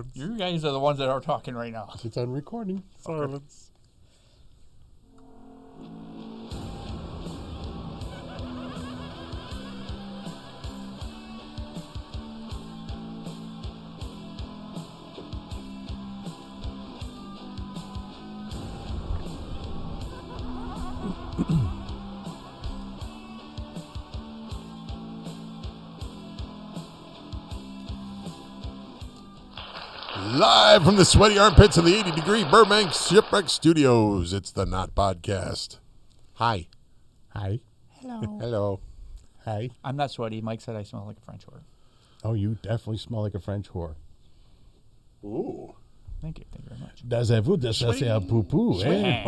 Silence. You guys are the ones that are talking right now. It's on recording. Silence. Live from the sweaty armpits of the 80-degree Burbank Shipwreck Studios, it's the Not Podcast. Hi. Hi. Hello. Hello. Hi. I'm not sweaty. Mike said I smell like a French whore. Oh, you definitely smell like a French whore. Ooh. Thank you. Thank you very much. Dazez-vous de chasser à poupou, eh?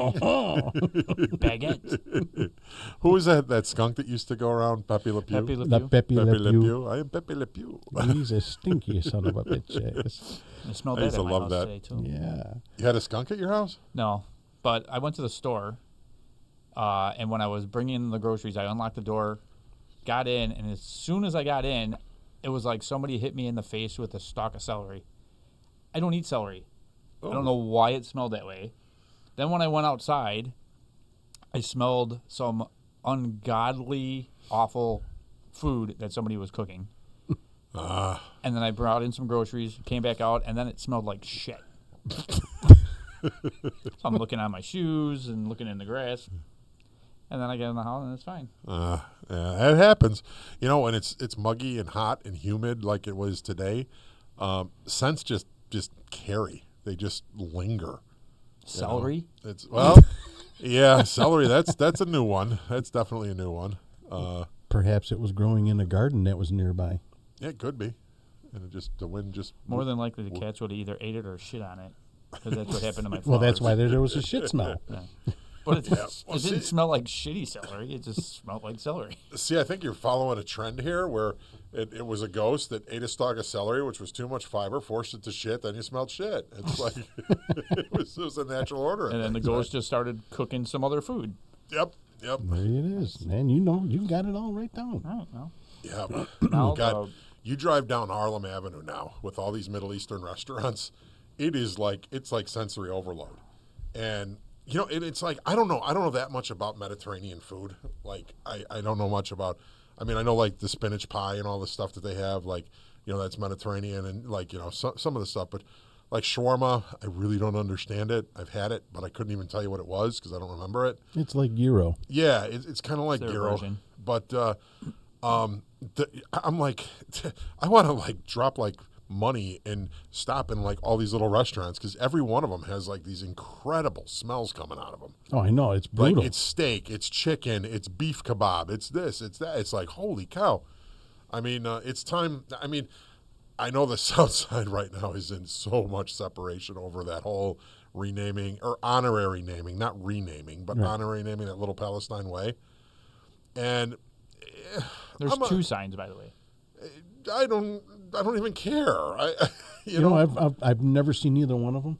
Baguette. Who was that skunk that used to go around? Pepe Le Pew? Pepe Le La Pew. Pepe Pepe Le Le Pew. Pew. I am Pepe Le Pew. He's a stinky son of a bitch. Yes. I smelled I that used at to my love house that. today, too. Yeah. You had a skunk at your house? No, but I went to the store, and when I was bringing in the groceries, I unlocked the door, got in, and as soon as I got in, it was like somebody hit me in the face with a stalk of celery. I don't eat celery. Oh. I don't know why it smelled that way. Then when I went outside, I smelled some ungodly, awful food that somebody was cooking. And then I brought in some groceries, came back out, and then it smelled like shit. So I'm looking at my shoes and looking in the grass. And then I get in the house and it's fine. Yeah, it happens. You know, when it's muggy and hot and humid like it was today, scents just carry. They just linger. Celery? You know? It's yeah, celery. That's a new one. That's definitely a new one. Perhaps it was growing in a garden that was nearby. Yeah, it could be. And the wind just More than likely the cats would have either ate it or shit on it. Because that's what happened to my flowers. Well, that's why there was a shit smell. Yeah. But it Well, didn't smell like shitty celery. It just smelled like celery. See, I think you're following a trend here where it was a ghost that ate a stalk of celery, which was too much fiber, forced it to shit, then you smelled shit. It's like it was a natural order. And then the ghost just started cooking some other food. Yep. There it is. Man, you got it all right down. Oh, well. Yeah. Now God, you drive down Harlem Avenue now with all these Middle Eastern restaurants. It's like sensory overload. And you know, it's like I don't know that much about Mediterranean food. Like I don't know much about. I mean, I know like the spinach pie and all the stuff that they have. Like, you know, that's Mediterranean and like, you know, some of the stuff. But like shawarma, I really don't understand it. I've had it, but I couldn't even tell you what it was because I don't remember it. It's like gyro. Yeah, it's kind of like their gyro. version. But I'm like, I want to like drop like money and stop in like all these little restaurants because every one of them has like these incredible smells coming out of them. Oh, I know. It's brutal. Like it's steak, it's chicken, it's beef kebab, it's this, it's that. It's like, holy cow. I mean, it's time. I mean, I know the South Side right now is in so much separation over that whole renaming or honorary naming, not renaming, but honorary naming that Little Palestine Way. And There's two signs, by the way. I don't even care. You know, I've never seen either one of them.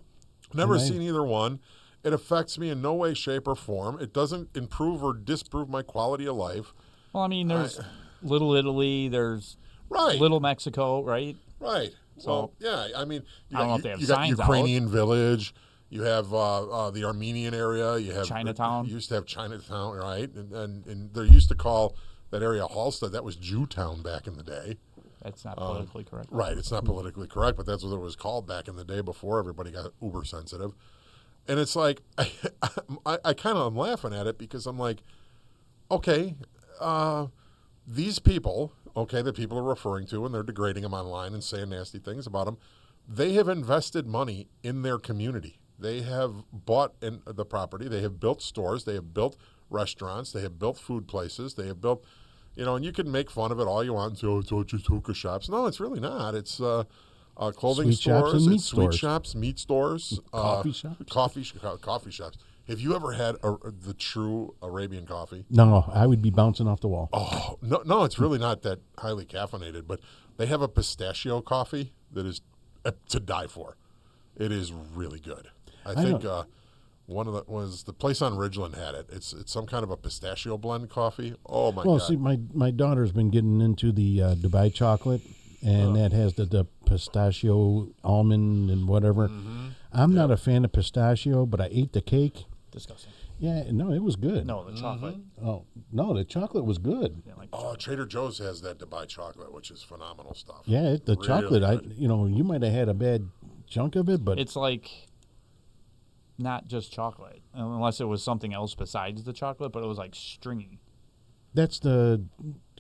Never seen either one. It affects me in no way, shape, or form. It doesn't improve or disprove my quality of life. Well, I mean, there's Little Italy, there's Right. Little Mexico, right? Right. So, well, yeah. I mean, I don't know if they have you got signs Ukrainian Village. You have the Armenian area. You have Chinatown. You used to have Chinatown, right? And they used to call that area Halstead. That was Jewtown back in the day. That's not politically correct. Right. It's not politically correct, but that's what it was called back in the day before everybody got uber sensitive. And it's like, I kind of am laughing at it because I'm like, okay, these people, that people are referring to and they're degrading them online and saying nasty things about them, they have invested money in their community. They have bought in the property. They have built stores. They have built restaurants. They have built food places. They have built, and you can make fun of it all you want and say, oh, it's all just hookah shops. No, it's really not. It's clothing Sweet shops stores. and meat It's sweet stores. shops, meat stores. Coffee shops. Coffee shops. Have you ever had the true Arabian coffee? No, I would be bouncing off the wall. Oh, no, it's really not that highly caffeinated, but they have a pistachio coffee that is to die for. It is really good. I think one of the place on Ridgeland had it. It's some kind of a pistachio blend coffee. Oh my god! Well, see, my daughter's been getting into the Dubai chocolate, and that has the pistachio, almond, and whatever. I'm not a fan of pistachio, but I ate the cake. Disgusting. Yeah, no, it was good. No, the chocolate. Oh, no, the chocolate was good. Yeah, like Oh, Trader Joe's has that Dubai chocolate, which is phenomenal stuff. Yeah, the Really chocolate, good. you might have had a bad chunk of it, but it's like not just chocolate, unless it was something else besides the chocolate, but it was like stringy. that's the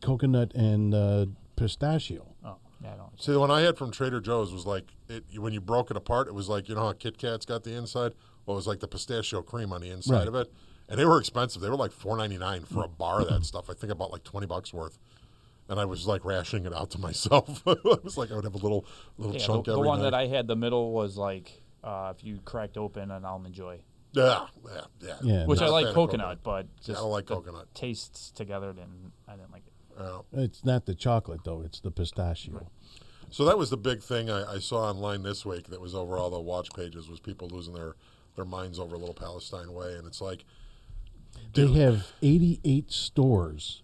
coconut and pistachio. Oh, yeah, I don't. See, the one I had from Trader Joe's was like, when you broke it apart, it was like, you know how Kit Kat's got the inside? Well, it was like the pistachio cream on the inside Right. of it. And they were expensive. They were like $4.99 for a bar of that stuff. I think about like $20 worth. And I was like rationing it out to myself. It was like I would have a little Yeah, chunk the every one night. that I had, the middle was like if you cracked open an Almond Joy, Yeah. Yeah, which Not I a like fan of coconut, but Yeah, just I don't like the coconut. tastes together, then I didn't like it. It's not the chocolate, though. It's the pistachio. So that was the big thing I saw online this week that was over all the watch pages was people losing their minds over Little Palestine Way. And it's like, They have 88 stores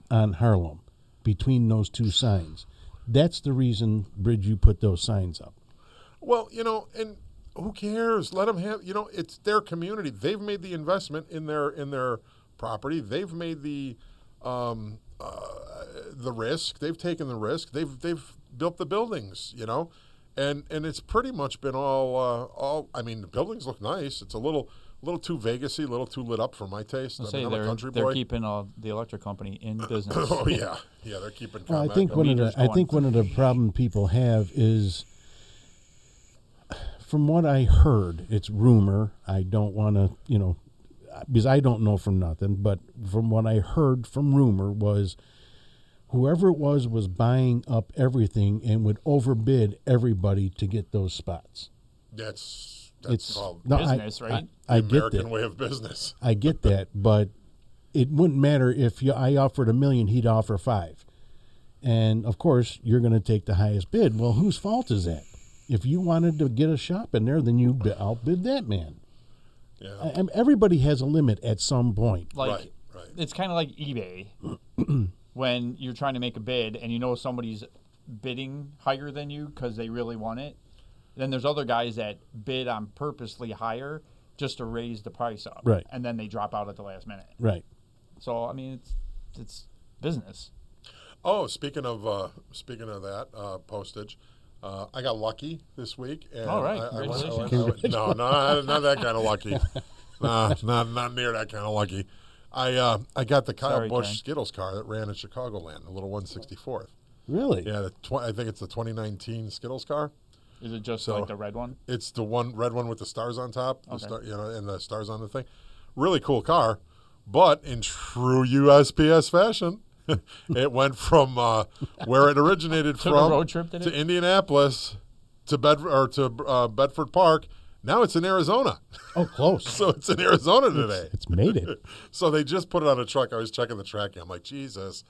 on Harlem between those two signs. That's the reason, Bridge, you put those signs up. well, and who cares? Let them have, it's their community. They've made the investment in their property. They've made the risk. They've taken the risk. They've built the buildings, and it's pretty much been all. I mean, the buildings look nice. It's a little too Vegasy, a little too lit up for my taste. I'll I say mean, I'm a they're country they're boy. keeping the electric company in business. Oh yeah, they're keeping. Well, I ComEd think going. one of the problem people have is, from what I heard, it's rumor. I don't want to, because I don't know from nothing. But from what I heard from rumor was, whoever it was buying up everything and would overbid everybody to get those spots. That's It's called no, business, right? the I get American that. way of business. I get that, but it wouldn't matter if I offered $1 million, he'd offer $5 million, and of course you're going to take the highest bid. Well, whose fault is that? If you wanted to get a shop in there, then you outbid that man. Yeah. Everybody has a limit at some point. Like Right. it's kind of like eBay when you're trying to make a bid and you know somebody's bidding higher than you because they really want it. Then there's other guys that bid on purposely higher just to raise the price up, Right. And then they drop out at the last minute. Right. So I mean, it's business. Oh, speaking of that postage, I got lucky this week. And All right, congratulations. No, not that kind of lucky. Nah, not near that kind of lucky. I got the Kyle Sorry, Busch Karen. Skittles car that ran in Chicagoland, the little 164th. Really? Yeah, I think it's the 2019 Skittles car. Is it just So- like the red one? It's the red one with the stars on top, Okay. and the stars on the thing. Really cool car, but in true USPS fashion, it went from where it originated Took a from road trip, did to it? Indianapolis to Bedford Park. Now it's in Arizona, Oh, close. so it's in Arizona today. It's made it. So they just put it on a truck. I was checking the tracking. I'm like, Jesus,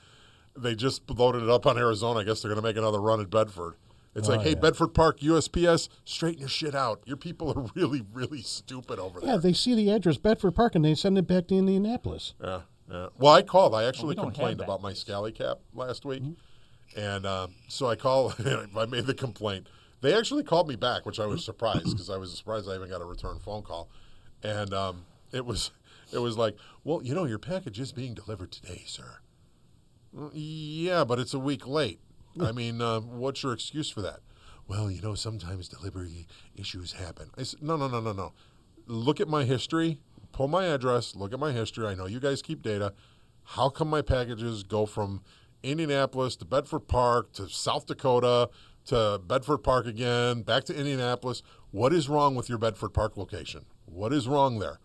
they just loaded it up on Arizona. I guess they're going to make another run at Bedford. It's Oh, like, hey, yeah. Bedford Park, USPS, straighten your shit out. Your people are really, really stupid over Yeah, there. they see the address Bedford Park and they send it back to Indianapolis. Yeah. Well, I called. I actually we don't have complained that. about my scally cap last week. Mm-hmm. And so I called. I made the complaint. They actually called me back, which I was surprised because I was surprised I even got a return phone call. And it was like, well, your package is being delivered today, sir. "Well, yeah, but it's a week late. I mean, what's your excuse for that? Well, sometimes delivery issues happen. I said, no. Look at my history. Pull my address. Look at my history. I know you guys keep data. How come my packages go from Indianapolis to Bedford Park to South Dakota to Bedford Park again, back to Indianapolis? What is wrong with your Bedford Park location? What is wrong there?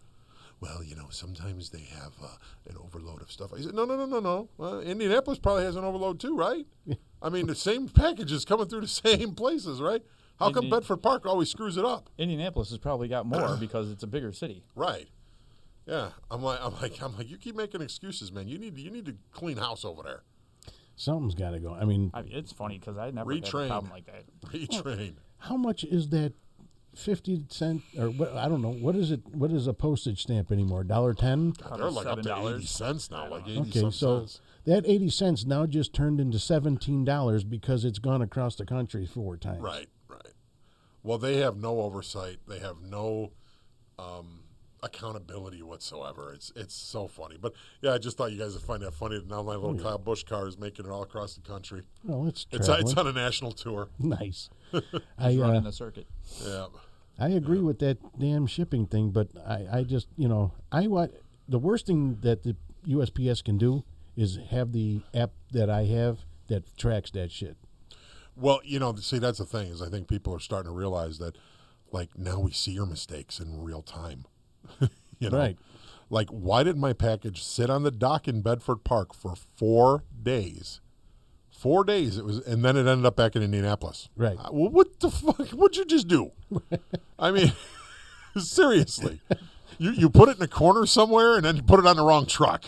Well, sometimes they have an overload of stuff. I said, no. Indianapolis probably has an overload too, right? I mean, the same packages coming through the same places, right? How come Bedford Park always screws it up? Indianapolis has probably got more because it's a bigger city. Right. Yeah. I'm like, you keep making excuses, man. You need to clean house over there. Something's got to go. I mean, It's funny because I never had a Retrain. problem like that. Retrain. how much is that 50 cent or what? I don't know. What is it? What is a postage stamp anymore? $1.10? They're like up to $7. 80 cents now, like 80 Okay, some so cents. That 80 cents now just turned into $17 because it's gone across the country 4 times. Right. Well, they have no oversight. They have no accountability whatsoever. It's so funny. But yeah, I just thought you guys would find that funny. Now my little Kyle Busch car is making it all across the country. Well, it's on a national tour. Nice. He's running the circuit. Yeah. I agree with that damn shipping thing, but I just, the worst thing that the USPS can do is have the app that I have that tracks that shit. Well, see, that's the thing is I think people are starting to realize that, like, now we see your mistakes in real time. Right. Like, why did my package sit on the dock in Bedford Park for 4 days? 4 days it was, and then it ended up back in Indianapolis. Right. Well, what the fuck? What'd you just do? I mean, seriously, you put it in a corner somewhere and then you put it on the wrong truck.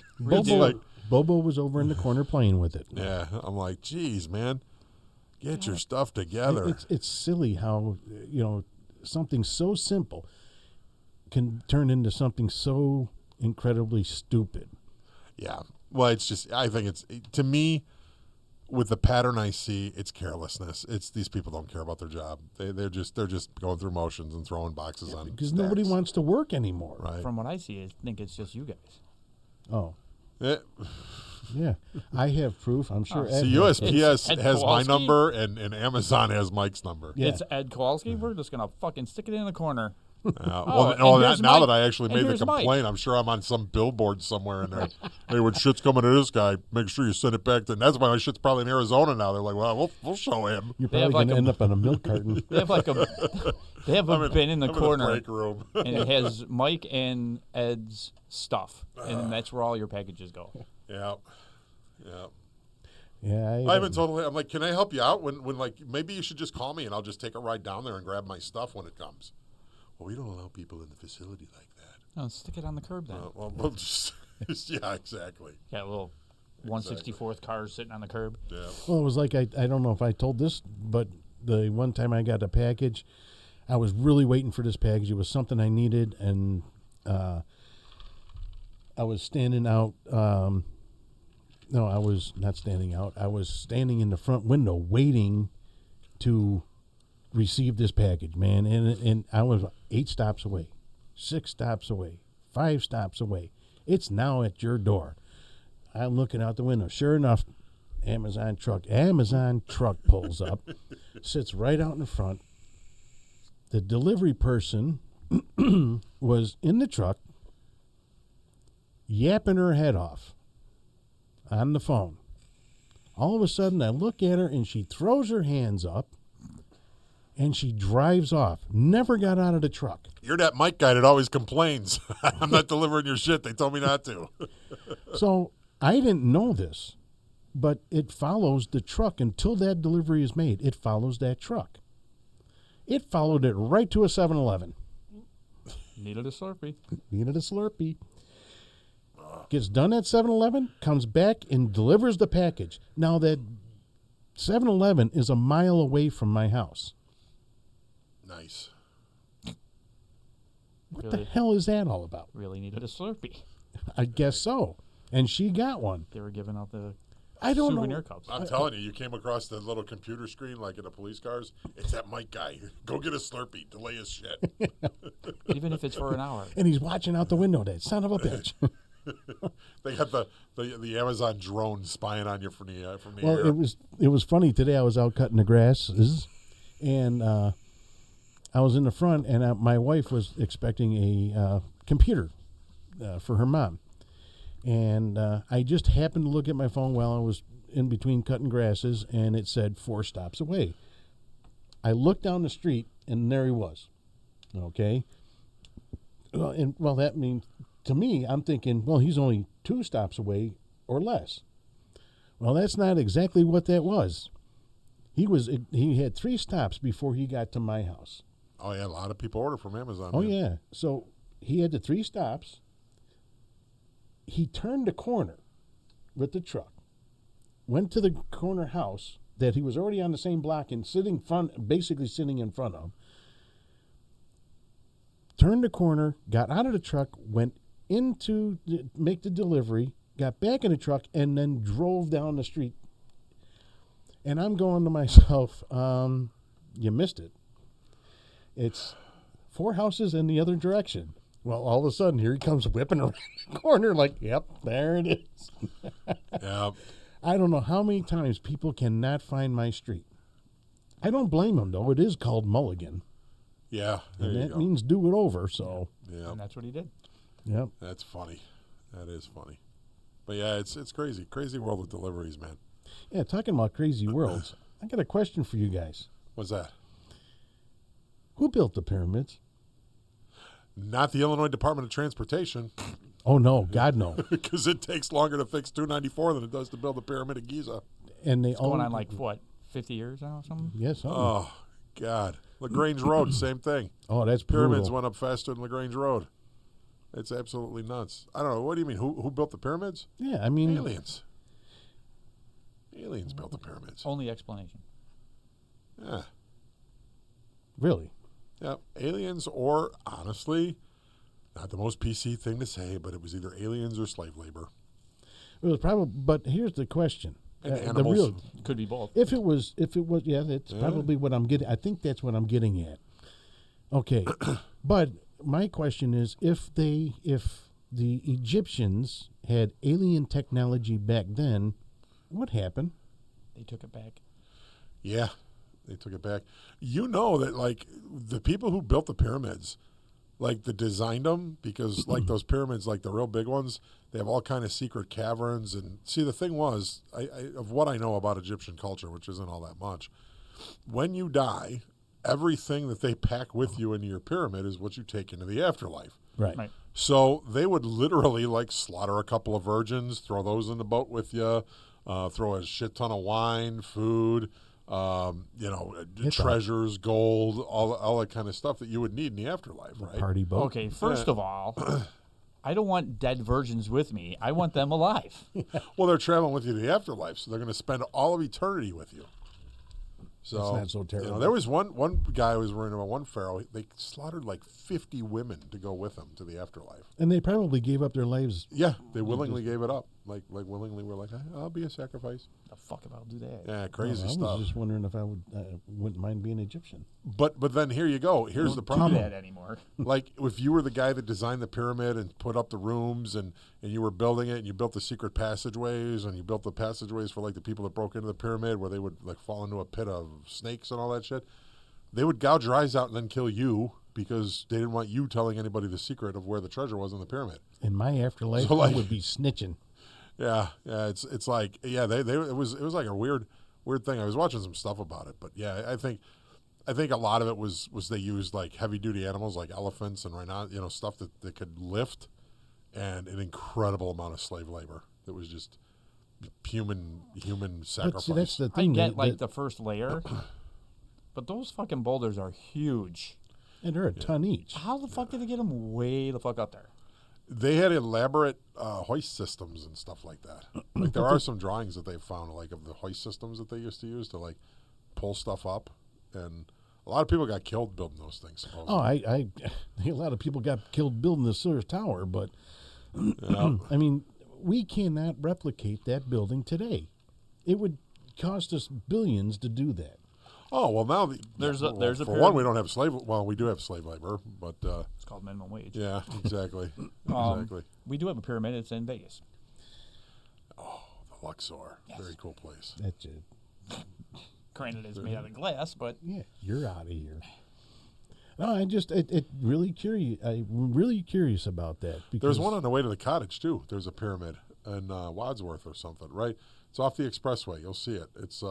Bobo was over in the corner playing with it. Yeah, I'm like, geez, man, get your stuff together. It's silly how something so simple can turn into something so incredibly stupid. Yeah. Well, it's just, I think to me, with the pattern I see, it's carelessness. It's these people don't care about their job. They're just going through motions and throwing boxes on because nobody wants to work anymore. Right. From what I see, I think it's just you guys. Oh. Yeah. Yeah. I have proof. I'm sure. Ed So USPS Ed has my Kowalski? number and Amazon has Mike's number. Yeah. It's Ed Kowalski. We're just gonna fucking stick it in the corner. Now here's that Mike. I actually made the Here's Mike. complaint, I'm sure I'm on some billboard somewhere in there. Hey, when shit's coming to this guy, make sure you send it back to. And that's why my shit's probably in Arizona now. They're like, well, we'll show him. You're They have probably going like to end up on a milk carton. They have like a bin in the I'm corner, in the break room. and it has Mike and Ed's stuff, and that's where all your packages go. Yeah. Yeah. I haven't totally. I'm like, can I help you out? When like maybe you should just call me and I'll just take a ride down there and grab my stuff when it comes. Well, we don't allow people in the facility like that. No, stick it on the curb then. Well, just, yeah, exactly. Got a little 164th car sitting on the curb. Yeah. Well, it was like I don't know if I told this, but the one time I got a package, I was really waiting for this package. It was something I needed, and I was standing out. No, I was not standing out. I was standing in the front window waiting to receive this package, man. And I was 8 stops away, 6 stops away, 5 stops away. It's now at your door. I'm looking out the window. Sure enough, Amazon truck pulls up, sits right out in the front. The delivery person was in the truck, yapping her head off on the phone. All of a sudden, I look at her, and she throws her hands up, and she drives off. Never got out of the truck. You're that Mike guy that always complains. I'm not delivering your shit. They told me not to. So I didn't know this, but it follows the truck until that delivery is made. It follows that truck. It followed it right to a 7-Eleven. Needed a Slurpee. Needed a Slurpee. Gets done at 7-Eleven, comes back and delivers the package. Now that 7-Eleven is a mile away from my house. Nice. What the hell is that all about? Really needed a Slurpee. I guess so. And she got one. They were giving out the I don't souvenir know. cups. I'm telling you, you came across the little computer screen like in the police cars. It's that Mike guy. Go get a Slurpee. Delay his shit. Even if it's for an hour. And he's watching out the window, that son of a bitch. They got the Amazon drone spying on you from the air. Well, it was funny. Today I was out cutting the grasses, and I was in the front, and my wife was expecting a computer for her mom. And I just happened to look at my phone while I was in between cutting grasses, and it said 4 stops away. I looked down the street, and there he was. Okay? Well, that means, to me, I'm thinking, well, he's only 2 stops away or less. Well, that's not exactly what that was. He had 3 stops before he got to my house. Oh, yeah, a lot of people order from Amazon. Oh, man. yeah. So he had the 3 stops. He turned the corner with the truck, went to the corner house that he was already on the same block and basically sitting in front of, turned the corner, got out of the truck, went make the delivery, got back in the truck, and then drove down the street. And I'm going to myself, you missed it. It's 4 houses in the other direction. Well, all of a sudden, here he comes whipping around the corner like, yep, there it is. Yeah. I don't know how many times people cannot find my street. I don't blame them, though. It is called Mulligan. Yeah. There And you that go. means do it over, so. Yeah. And that's what he did. Yep. That's funny. That is funny. But yeah, it's crazy. Crazy world of deliveries, man. Yeah, talking about crazy worlds, I got a question for you guys. What's that? Who built the pyramids? Not the Illinois Department of Transportation, Oh, no. God, no. because it takes longer to fix 294 than it does to build the Pyramid of Giza. And they Going own on like, what, 50 years now or something? Yes. Oh, God. LaGrange Road, same thing. Oh, that's Pyramids brutal. went up faster than LaGrange Road. It's absolutely nuts. I don't know. What do you mean? Who built the pyramids? Yeah, I mean, Aliens. Aliens built the pyramids. Only explanation. Yeah. really. Yeah. Aliens, or honestly, not the most PC thing to say, but it was either aliens or slave labor. It was probably, but here's the question: And the animals. real, Could be both. if it was, yeah, that's Yeah. probably what I'm getting. I think that's what I'm getting at. Okay, but my question is, if the Egyptians had alien technology back then, what happened? They took it back. Yeah. They took it back. You know that, like, the people who built the pyramids, like, they designed them because, like, those pyramids, like the real big ones, they have all kind of secret caverns. And see, the thing was, of what I know about Egyptian culture, which isn't all that much, when you die, everything that they pack with you into your pyramid is what you take into the afterlife. Right. So they would literally, like, slaughter a couple of virgins, throw those in the boat with you, throw a shit ton of wine, food, treasures, gold, all that kind of stuff that you would need in the afterlife, right? Party boat. Okay, first of all, I don't want dead virgins with me. I want them alive. Well, they're traveling with you to the afterlife, so they're going to spend all of eternity with you. So That's not so terrible. there was one guy I was worrying about, one pharaoh. They slaughtered like 50 women to go with him to the afterlife. And they probably gave up their lives. Yeah, they willingly gave it up. Like willingly were like, I'll be a sacrifice. The fuck if I'll do that? Yeah, crazy I stuff. was just wondering if I wouldn't mind being Egyptian. But then here you go. Here's the Do problem. that anymore. Like, if you were the guy that designed the pyramid and put up the rooms and you were building it and you built the secret passageways and you built the passageways for, like, the people that broke into the pyramid where they would, like, fall into a pit of snakes and all that shit, they would gouge your eyes out and then kill you because they didn't want you telling anybody the secret of where the treasure was in the pyramid. In my afterlife, So, like- I would be snitching. Yeah, it's like, yeah, it was like a weird thing. I was watching some stuff about it, but yeah, I think a lot of it was they used, like, heavy duty animals like elephants and rhino, stuff that could lift, and an incredible amount of slave labor that was just human sacrifice. But see, that's the I thing. get the first layer, but those fucking boulders are huge. and they're a ton each. How the fuck did they get them way the fuck up there? They had elaborate hoist systems and stuff like that. Like, there are some drawings that they've found, like, of the hoist systems that they used to use to, like, pull stuff up, and a lot of people got killed building those things. Supposedly. Oh, I a lot of people got killed building the Sears Tower, but Yeah. I mean, we cannot replicate that building today. It would cost us billions to do that. Oh, well, now There's a for pyramid. one, we don't have slave. Well, we do have slave labor, but It's called minimum wage. yeah, exactly, Um, exactly. We do have a pyramid. It's in Vegas. The Luxor, very cool place. That's it. Granted, it's made out of glass, but Yeah, you're out of here. No, it really curious. I'm really curious about that. Because There's one on the way to the cottage too. There's a pyramid in Wadsworth or something, right? It's off the expressway. You'll see it. It's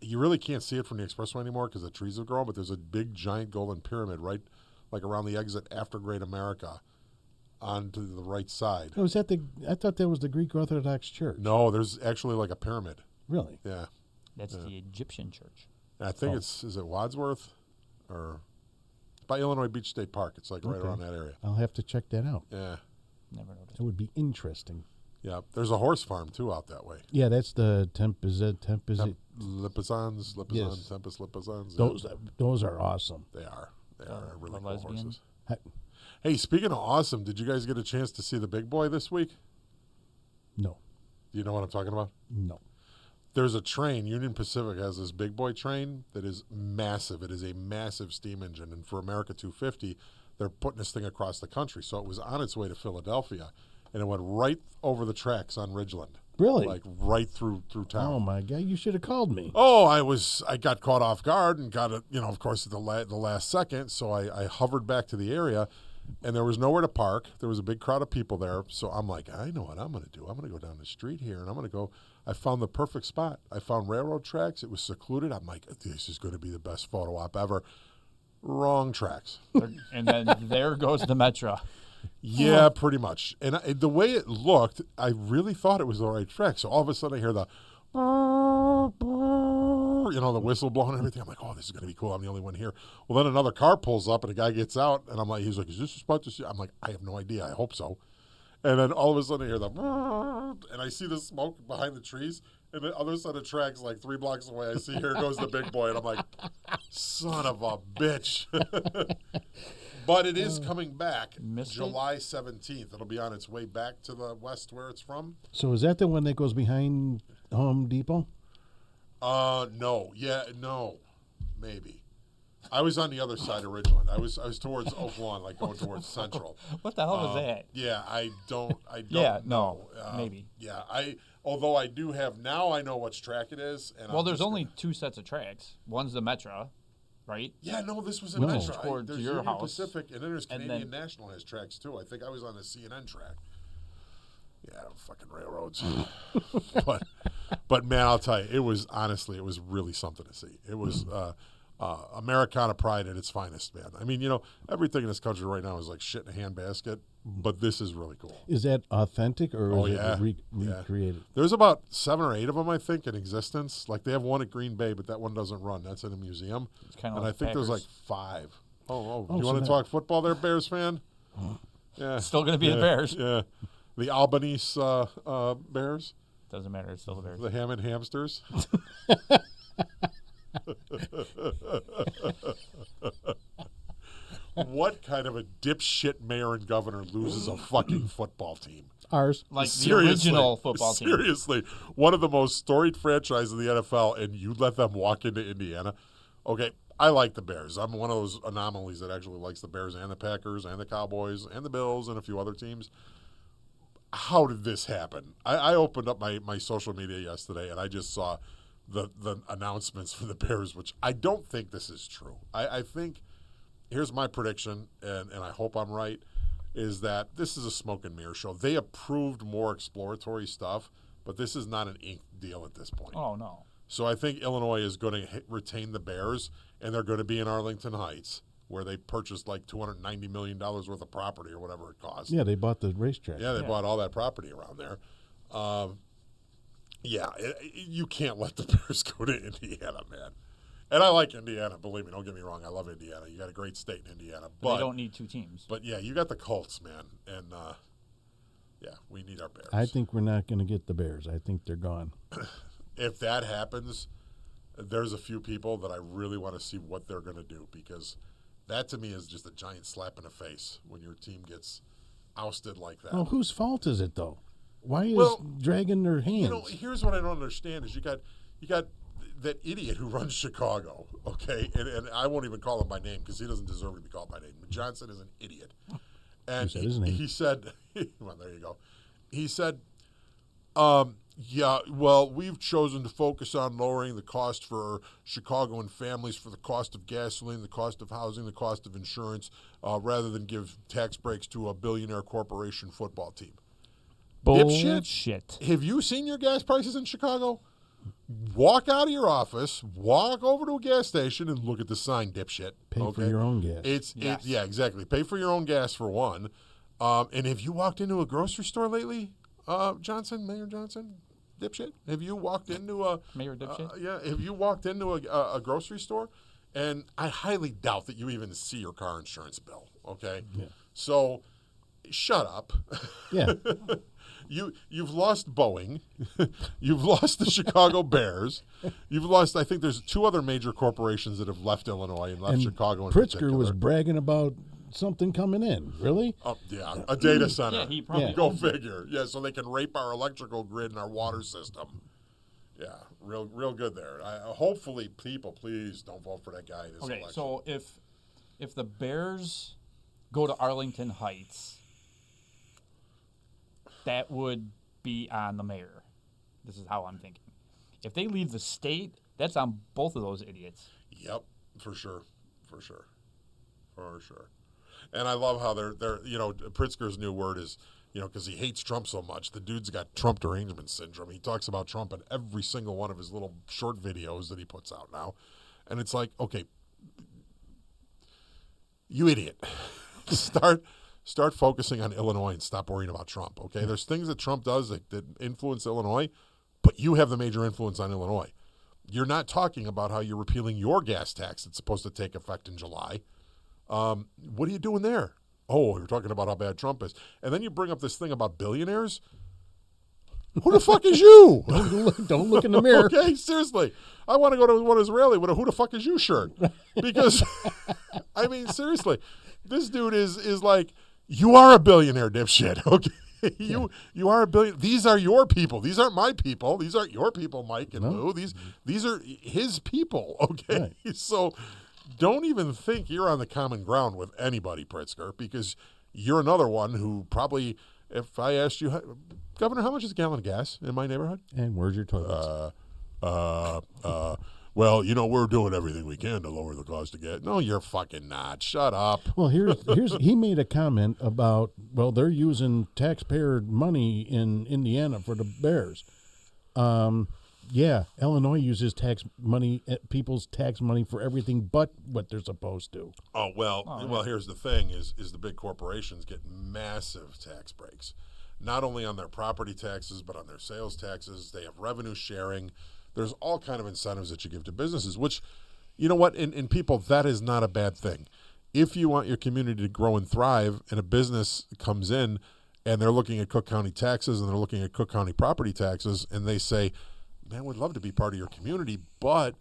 you really can't see it from the expressway anymore because the trees have grown. But there's a big, giant golden pyramid right, like, around the exit after Great America, onto the right side. Oh, I thought that was the Greek Orthodox Church. No, there's actually, like, a pyramid. Really? Yeah, that's the Egyptian church. and I think is it Wadsworth, or it's by Illinois Beach State Park. It's like right Okay. around that area. I'll have to check that out. Yeah, Never noticed. That would be interesting. yeah. There's a horse farm too out that way. Yeah, that's the Temp Lipizans, Yes. Tempest Lipizans. Yeah. Those are awesome. They are. They The- are really the cool lesbian? horses. Hey, speaking of awesome, did you guys get a chance to see the big boy this week? No. Do you know what I'm talking about? No. There's a train. Union Pacific has this big boy train that is massive. It is a massive steam engine. And for America 250, they're putting this thing across the country. So it was on its way to Philadelphia, and it went right over the tracks on Ridgeland. Really? Like right through town. Oh my God! You should have called me. Oh, I got caught off guard and got it, of course, at the last second. So I hovered back to the area, and there was nowhere to park. There was a big crowd of people there. So I'm like, I know what I'm going to do. I'm going to go down the street here, and I'm going to go. I found the perfect spot. I found railroad tracks. It was secluded. I'm like, this is going to be the best photo op ever. Wrong tracks. And then there goes the Metro. Yeah, pretty much. And the way it looked, I really thought it was the right track. So all of a sudden I hear the, the whistle blowing and everything. I'm like, oh, this is going to be cool. I'm the only one here. Well, then another car pulls up and a guy gets out. And I'm like, he's like, is this a spot to see? I'm like, I have no idea. I hope so. And then all of a sudden I hear the, and I see the smoke behind the trees. And the other side of tracks, like 3 blocks away, I see here goes the big boy. And I'm like, son of a bitch. But it is coming back July 17th. It'll be on its way back to the west where it's from. So is that the one that goes behind Home Depot? No. Yeah, no. Maybe. I was on the other side of Ridgeland. I was towards Oak Lawn, like going towards Central. What the hell was that? Yeah, I don't Yeah, know. no, maybe. Yeah, although I do have, now I know which track it is. And Well, there's only 2 sets of tracks. One's the Metro, right? Yeah, no, this was in No. Metro. Towards There's your Union house. Pacific, and then there's And Canadian then- National has tracks too. I think I was on the CNN track. Yeah, fucking railroads. but man, I'll tell you, it was really something to see. It was Americana pride at its finest, man. I mean, everything in this country right now is like shit in a handbasket, but this is really cool. Is that authentic or is yeah. it recreated? There's about 7 or 8 of them, I think, in existence. Like they have one at Green Bay, but that one doesn't run. That's in a museum. It's kind of And like I think there's like Packers. 5. Oh, Oh, you so want that- to talk football there, Bears fan? Yeah. Still going to be the Bears. Yeah. The Albanese Bears, Doesn't matter. It's still the Bears. the Hammond Hamsters. What kind of a dipshit mayor and governor loses a fucking football team? Ours. Like Seriously, the original football team. Seriously, one of the most storied franchises in the NFL, and you let them walk into Indiana? Okay, I like the Bears. I'm one of those anomalies that actually likes the Bears and the Packers and the Cowboys and the Bills and a few other teams. How did this happen? I opened up my social media yesterday, and I just saw the announcements for the Bears, which I don't think this is true. I think, here's my prediction, and I hope I'm right, is that this is a smoke and mirror show. They approved more exploratory stuff, but this is not an ink deal at this point. Oh, no. So I think Illinois is going to retain the Bears, and they're going to be in Arlington Heights, where they purchased like $290 million worth of property or whatever it cost. Yeah, they bought the racetrack. Yeah, they bought all that property around there. You can't let the Bears go to Indiana, man. And I like Indiana, believe me. Don't get me wrong. I love Indiana. You got a great state in Indiana. But They don't need 2 teams. But, yeah, you got the Colts, man. And, we need our Bears. I think we're not going to get the Bears. I think they're gone. If that happens, there's a few people that I really want to see what they're going to do, because that to me is just a giant slap in the face when your team gets ousted like that. Well, whose fault is it though? Why is Well, dragging their hands? Here's what I don't understand is you got that idiot who runs Chicago, okay? And I won't even call him by name because he doesn't deserve to be called by name. Johnson is an idiot. And Who said his name? he said, well, there you go. He said, we've chosen to focus on lowering the cost for Chicagoan families for the cost of gasoline, the cost of housing, the cost of insurance, rather than give tax breaks to a billionaire corporation football team. Bullshit. Have you seen your gas prices in Chicago? Walk out of your office, walk over to a gas station, and look at the sign, dipshit. Pay for your own gas. Yeah, exactly. Pay for your own gas for one. And have you walked into a grocery store lately, Mayor Johnson, dipshit? Have you walked into a Mayor dipshit? have you walked into a grocery store? And I highly doubt that you even see your car insurance bill. Okay, Yeah. So shut up. Yeah. You've lost Boeing, you've lost the Chicago Bears, you've lost. I think there's 2 other major corporations that have left Illinois and left Chicago in Pritzker particular. was bragging about something coming in. Really? Yeah, a data center. Yeah, he probably Go owns it. figure. Yeah, so they can rape our electrical grid and our water system. Yeah, real good there. Hopefully, people, please don't vote for that guy this Okay, election. so if the Bears go to Arlington Heights, that would be on the mayor. This is how I'm thinking. If they leave the state, that's on both of those idiots. Yep, for sure. And I love how they're Pritzker's new word is, because he hates Trump so much, the dude's got Trump derangement syndrome. He talks about Trump in every single one of his little short videos that he puts out now. And it's like, okay, you idiot. Start focusing on Illinois and stop worrying about Trump, okay? There's things that Trump does that influence Illinois, but you have the major influence on Illinois. You're not talking about how you're repealing your gas tax that's supposed to take effect in July. What are you doing there? Oh, you're talking about how bad Trump is. And then you bring up this thing about billionaires. Who the fuck is you? Don't look in the mirror. Okay, seriously. I want to go to one Israeli with a "Who the fuck is you" shirt. Because, I mean, seriously, this dude is like, you are a billionaire, dipshit, okay? You are a billion. These are your people. These aren't my people. These aren't your people, Mike and Lou. These are his people, okay? Right. So don't even think you're on the common ground with anybody, Pritzker, because you're another one who probably, if I asked you, Governor, how much is a gallon of gas in my neighborhood? And where's your toilets? Well, we're doing everything we can to lower the cost of gas. No, you're fucking not. Shut up. Well, here's he made a comment about, well, they're using taxpayer money in Indiana for the Bears. Yeah, Illinois uses people's tax money for everything but what they're supposed to. Well, here's the thing is the big corporations get massive tax breaks. Not only on their property taxes, but on their sales taxes. They have revenue sharing. There's all kind of incentives that you give to businesses, which, you know what, in people, that is not a bad thing. If you want your community to grow and thrive and a business comes in and they're looking at Cook County taxes and they're looking at Cook County property taxes and they say, man, we'd love to be part of your community, but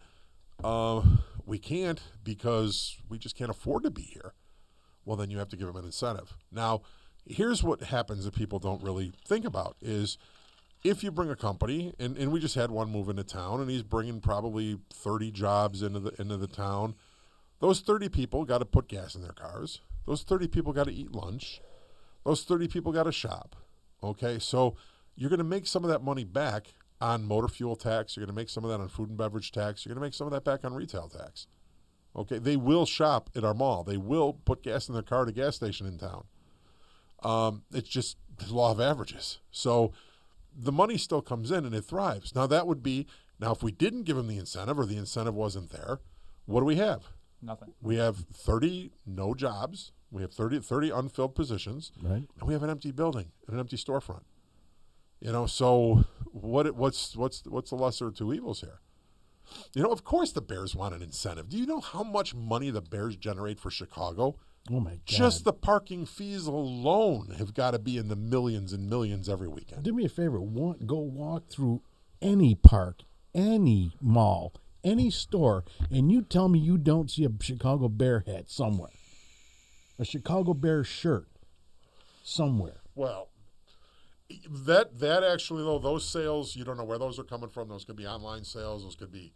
we can't because we just can't afford to be here. Well, then you have to give them an incentive. Now, here's what happens that people don't really think about is if you bring a company, and we just had one move into town, and he's bringing probably 30 jobs into the town. Those 30 people got to put gas in their cars. Those 30 people got to eat lunch. Those 30 people got to shop. Okay, so you're going to make some of that money back on motor fuel tax. You're going to make some of that on food and beverage tax. You're going to make some of that back on retail tax. Okay, they will shop at our mall. They will put gas in their car at a gas station in town. It's just the law of averages. So the money still comes in and it thrives. Now if we didn't give them the incentive or the incentive wasn't there, what do we have? Nothing. We have 30 no jobs. We have 30 unfilled positions. Right. And we have an empty building and an empty storefront. So what's the lesser of two evils here? Of course the Bears want an incentive. Do you know how much money the Bears generate for Chicago? Oh, my God. Just the parking fees alone have got to be in the millions and millions every weekend. Do me a favor. Go walk through any park, any mall, any store, and you tell me you don't see a Chicago Bear hat somewhere. A Chicago Bear shirt somewhere. Well, that actually, though, those sales, you don't know where those are coming from. Those could be online sales. Those could be,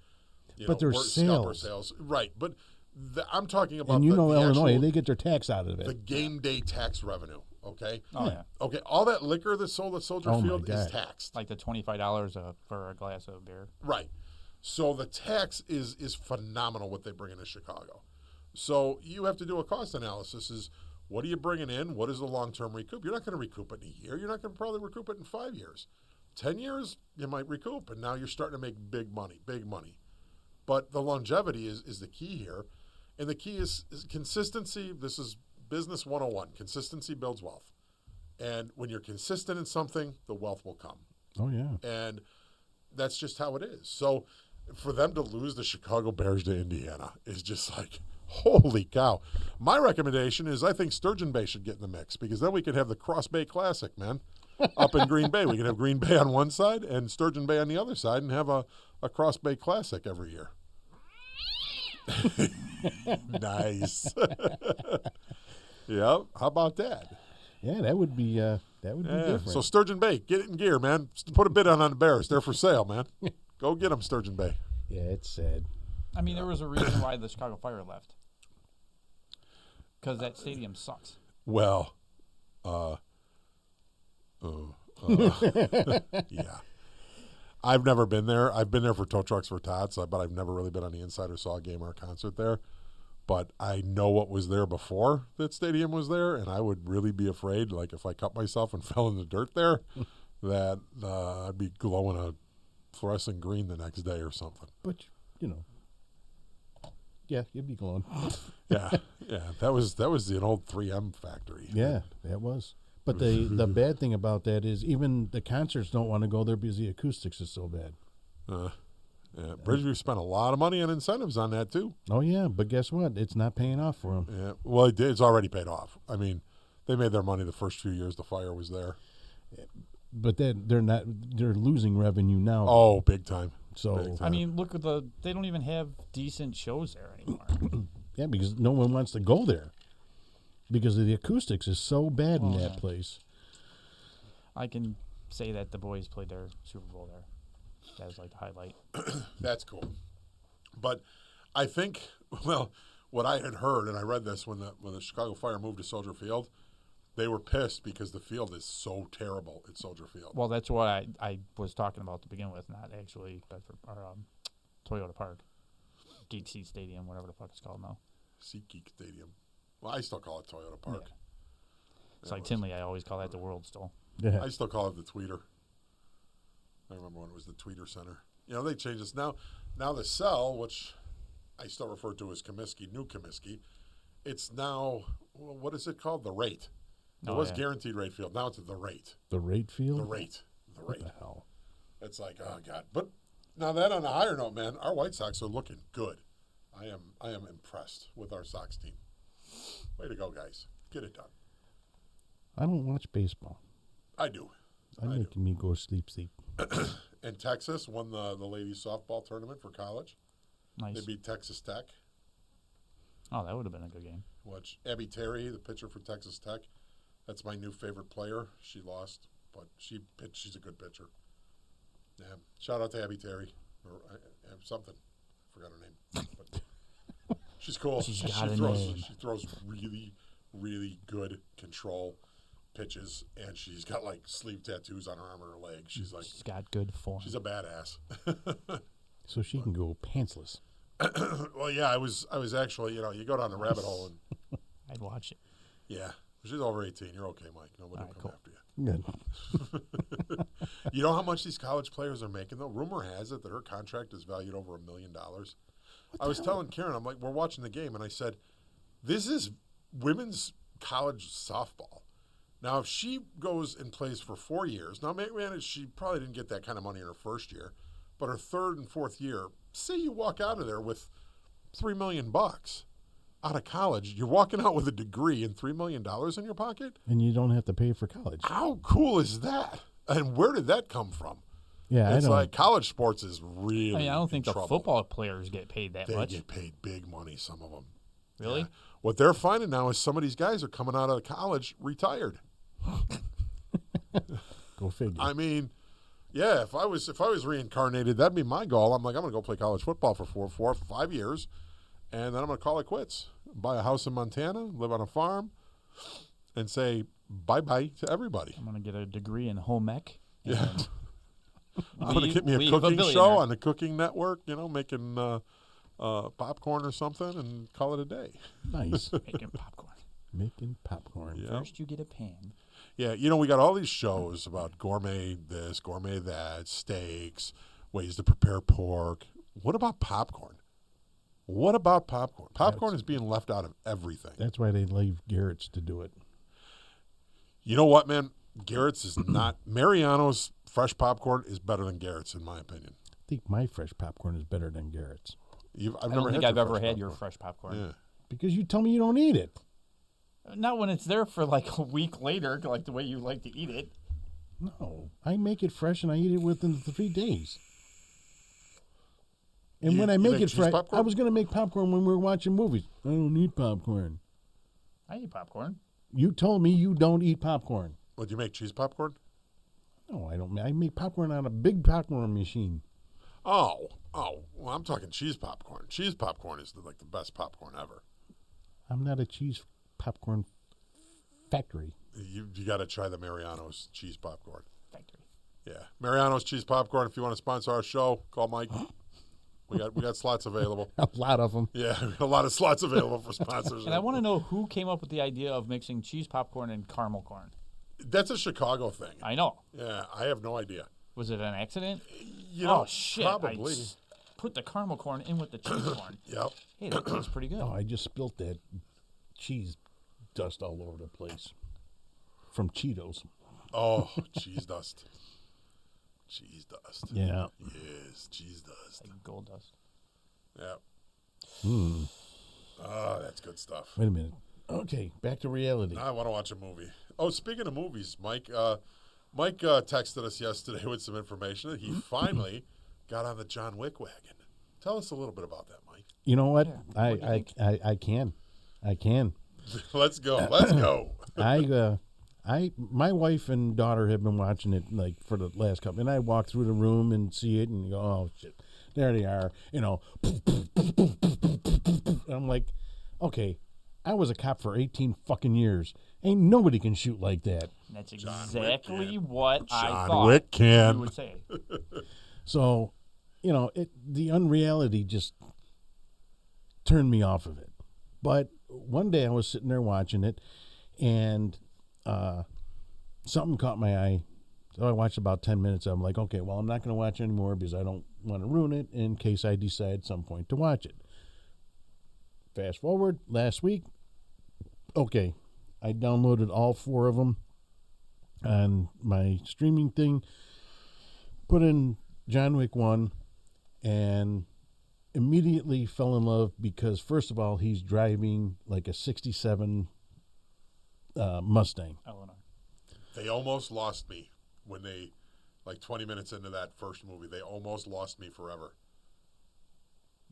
but they're scalper sales. Right, but I'm talking about and Illinois, they get their tax out of it. The game day tax revenue, okay? Oh, yeah. Okay, all that liquor that's sold at Soldier Field is taxed. Like the $25 for a glass of beer. Right. So the tax is phenomenal what they bring into Chicago. So you have to do a cost analysis is what are you bringing in? What is the long-term recoup? You're not going to recoup it in a year. You're not going to probably recoup it in 5 years. 10 years, you might recoup, and now you're starting to make big money. But the longevity is the key here. And the key is consistency. This is business 101. Consistency builds wealth. And when you're consistent in something, the wealth will come. Oh, yeah. And that's just how it is. So for them to lose the Chicago Bears to Indiana is just like, holy cow. My recommendation is I think Sturgeon Bay should get in the mix because then we could have the Cross Bay Classic, man, up in Green Bay. We could have Green Bay on one side and Sturgeon Bay on the other side and have a Cross Bay Classic every year. Nice. Yep. How about that? Yeah, that would be different. So Sturgeon Bay, get it in gear, man. Put a bid on the Bears. They're for sale, man. Go get them, Sturgeon Bay. Yeah, it's sad. I mean, there was a reason why the Chicago Fire left. Because that stadium sucks. Well, yeah. I've never been there. I've been there for Tow Trucks for Tots, but I've never really been on the inside or saw a game or a concert there. But I know what was there before that stadium was there, and I would really be afraid, like if I cut myself and fell in the dirt there, that I'd be glowing a fluorescent green the next day or something. But, yeah, you'd be glowing. Yeah. That was an old 3M factory. Yeah, that was. But the bad thing about that is even the concerts don't want to go there because the acoustics is so bad. Yeah, Bridgeview spent a lot of money on incentives on that too. Oh yeah, but guess what? It's not paying off for them. Yeah, well, it did. It's already paid off. I mean, they made their money the first few years the fire was there. But then they're losing revenue now. Oh, big time. So Big time. I mean, look at they don't even have decent shows there anymore. yeah, because no one wants to go there because of the acoustics is so bad in that yeah. place. I can say that the boys played their Super Bowl there. That was like the highlight. That's cool. But I think, well, what I had heard, and I read this when the Chicago Fire moved to Soldier Field, they were pissed because the field is so terrible at Soldier Field. Well, that's what I was talking about to begin with, not actually Bedford or Toyota Park, Geek Seat Stadium, whatever the fuck it's called now. SeatGeek Stadium. Well, I still call it Toyota Park. Yeah. It's like Tinley. I always call that the World still. Yeah. I still call it the Tweeter. I remember when it was the Tweeter Center. They changed this now. Now the Cell, which I still refer to as Comiskey, New Comiskey, it's now, what is it called? The Rate. It was Guaranteed Rate Field. Now it's the Rate. The Rate Field? The Rate. What the hell? It's like, oh, God. But now that on a higher note, man, our White Sox are looking good. I am impressed with our Sox team. Way to go, guys. Get it done. I don't watch baseball. I do. I'm making me go sleep. And Texas won the ladies softball tournament for college. Nice. They beat Texas Tech, Oh, that would have been a good game. which Abby Terry, the pitcher for Texas Tech, that's my new favorite player. She lost, but she's a good pitcher. Yeah. Shout out to Abby Terry. Or something. I forgot her name. But she's cool. She's She got a throws name. She throws really, really good control pitches, and she's got like sleeve tattoos on her arm and her leg. She's got good form. she's a badass. So she can go pantsless. Well, yeah, I was actually, you go down the rabbit hole, and I'd watch it. yeah, she's over 18. You're okay, Mike. Nobody will All right, come cool. after you. You know how much these college players are making, though? Rumor has it that her contract is valued over $1 million. I was telling Karen, I'm like, we're watching the game, and I said, this is women's college softball. Now, if she goes and plays for 4 years, now, man, she probably didn't get that kind of money in her first year, but her third and fourth year, say you walk out of there with $3 million out of college, you're walking out with a degree and $3 million in your pocket? And you don't have to pay for college. How cool is that? And where did that come from? Yeah, It's I don't. like college sports is really I mean, I don't think in the trouble. football players get paid that They much. get paid big money, some of them. Really? Yeah. What they're finding now is some of these guys are coming out of college retired. Go figure. I mean, yeah, if I was reincarnated, that'd be my goal. I'm like, I'm going to go play college football for 4, 5 years, and then I'm going to call it quits. Buy a house in Montana, live on a farm, and say bye-bye to everybody. I'm going to get a degree in home ec. Yeah. and I'm going to get me a leave cooking billionaire. show on the Cooking Network, making popcorn or something, and call it a day. Nice. Making popcorn. Making popcorn. Yeah. First, you get a pan. Yeah, we got all these shows about gourmet this, gourmet that, steaks, ways to prepare pork. What about popcorn? Popcorn is being left out of everything. That's why they leave Garrett's to do it. You know what, man? Garrett's is not. Mariano's fresh popcorn is better than Garrett's, in my opinion. I think my fresh popcorn is better than Garrett's. I've I never don't think had I've your ever fresh had your popcorn. fresh popcorn. Yeah. Because you tell me you don't eat it. Not when it's there for like a week later, like the way you like to eat it. No. I make it fresh and I eat it within 3 days. And You- when I you make make it cheese fresh, popcorn? I was going to make popcorn when we were watching movies. I don't eat popcorn. I eat popcorn. You told me you don't eat popcorn. Would you make cheese popcorn? No, I don't. I make popcorn on a big popcorn machine. Oh. Well, I'm talking cheese popcorn. Cheese popcorn is like the best popcorn ever. I'm not a cheese popcorn factory. You got to try the Mariano's cheese popcorn. Factory. Yeah, Mariano's cheese popcorn. If you want to sponsor our show, call Mike. We got slots available. A lot of them. Yeah, a lot of slots available for sponsors. And I want to know who came up with the idea of mixing cheese popcorn and caramel corn. That's a Chicago thing. I know. Yeah, I have no idea. Was it an accident? You know, Oh shit! probably. Put the caramel corn in with the cheese corn. Yep. Hey, that tastes pretty good. Oh, I just spilt that cheese dust all over the place from Cheetos. Oh, cheese dust. Cheese dust. Yeah. Yes, cheese dust. Like gold dust. Yeah. That's good stuff. Wait a minute. Okay, back to reality. I want to watch a movie. Oh, speaking of movies, Mike texted us yesterday with some information that he finally got on the John Wick wagon. Tell us a little bit about that, Mike. You know what? Yeah. What do you think? I can. Let's go. Let's go. My wife and daughter have been watching it like for the last couple, and I walk through the room and see it and go, oh shit, there they are. You know, and I'm like, okay, I was a cop for 18 fucking years. Ain't nobody can shoot like that. That's Wick exactly can. what I John thought Wick can. you would say. So, you know, the unreality just turned me off of it. But one day I was sitting there watching it, and something caught my eye. So I watched about 10 minutes. I'm like, okay, well, I'm not going to watch anymore because I don't want to ruin it in case I decide at some point to watch it. Fast forward, last week, okay, I downloaded all 4 of them on my streaming thing, put in John Wick 1, and immediately fell in love because, first of all, he's driving like a 67 Mustang. Eleanor. They almost lost me when they, like 20 minutes into that first movie, they almost lost me forever.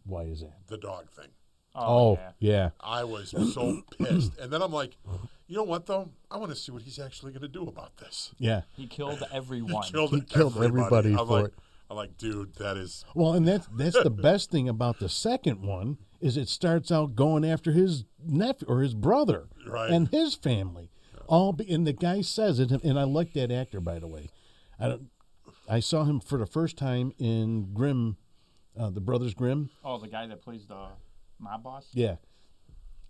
Why is that? The dog thing. Oh, yeah. I was so pissed. And then I'm like, you know what, though? I want to see what he's actually going to do about this. Yeah. He killed everyone. He killed everybody for it. I'm like, dude, that is... Well, and that's the best thing about the second one is it starts out going after his nephew or his brother and his family. And the guy says it, and I like that actor, by the way. I saw him for the first time in Grimm, the Brothers Grimm. Oh, the guy that plays the mob boss? Yeah.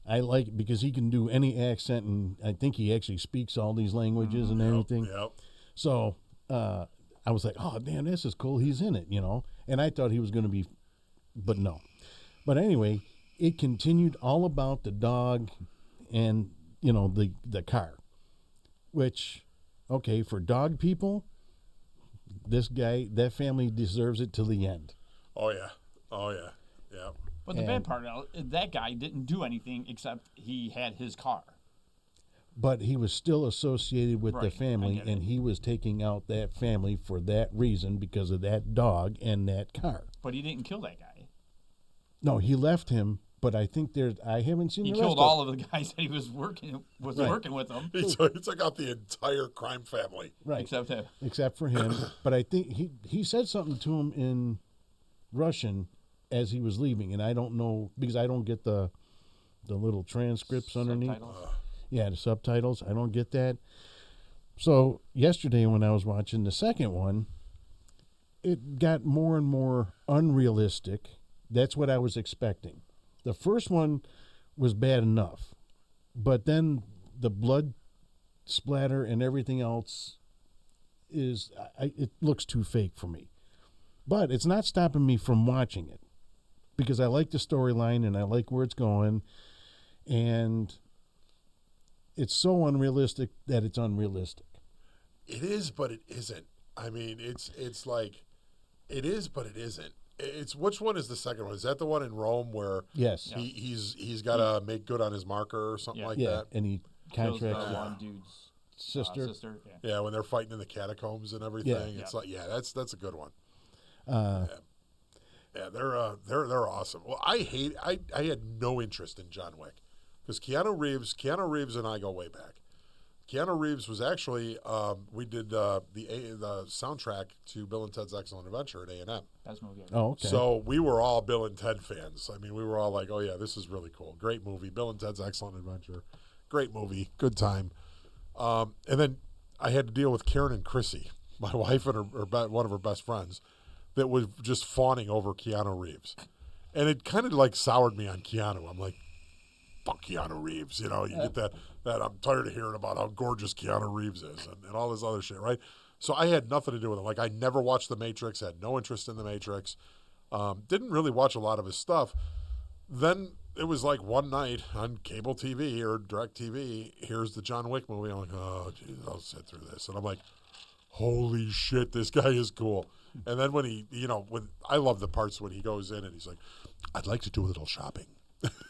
I like it because he can do any accent, and I think he actually speaks all these languages and everything. Yep. So I was like, oh, damn, this is cool. He's in it, you know. And I thought he was going to be, but no. But anyway, it continued all about the dog and, you know, the car. Which, okay, for dog people, this guy, that family deserves it till the end. Oh, yeah. Oh, yeah. Yeah. But the bad part, that guy didn't do anything except he had his car. But he was still associated with the Right, family, I get it. and he was taking out that family for that reason because of that dog and that car. But he didn't kill that guy. No, he left him, but I think I haven't seen He the killed rest all of the guys that he was working with them. He took out the entire crime family. Right. Except him. Except for him. But I think he said something to him in Russian as he was leaving, and I don't know, because I don't get the little transcripts underneath. Subtitles. Yeah, the subtitles. I don't get that. So yesterday when I was watching the second one, it got more and more unrealistic. That's what I was expecting. The first one was bad enough, but then the blood splatter and everything else it looks too fake for me. But it's not stopping me from watching it because I like the storyline and I like where it's going, and it's so unrealistic that it's unrealistic. It is, but it isn't. I mean, it's like, it is, but it isn't. It's which one is the second one? Is that the one in Rome where Yes. he's got to make good on his marker or something like Yeah, that? and he Kills the contracts one dude's sister. sister. Yeah. Yeah, when they're fighting in the catacombs and everything. It's like, yeah, that's a good one. Yeah, they're awesome. Well, I had no interest in John Wick because Keanu Reeves and I go way back. Keanu Reeves was actually we did the soundtrack to Bill and Ted's Excellent Adventure at A&M. Best movie ever. Oh, okay. So we were all Bill and Ted fans. I mean, we were all like, "Oh yeah, this is really cool. Great movie, Bill and Ted's Excellent Adventure. Great movie, good time." And then I had to deal with Karen and Chrissy, my wife and one of her best friends, that was just fawning over Keanu Reeves, and it kind of like soured me on Keanu. I'm like, "Fuck Keanu Reeves," you know. You get that I'm tired of hearing about how gorgeous Keanu Reeves is and all this other shit, right? So I had nothing to do with it. Like, I never watched The Matrix, had no interest in The Matrix, didn't really watch a lot of his stuff. Then it was like one night on cable TV or direct TV, here's the John Wick movie. I'm like, oh, geez, I'll sit through this. And I'm like, holy shit, this guy is cool. And then when he, I love the parts when he goes in and he's like, I'd like to do a little shopping.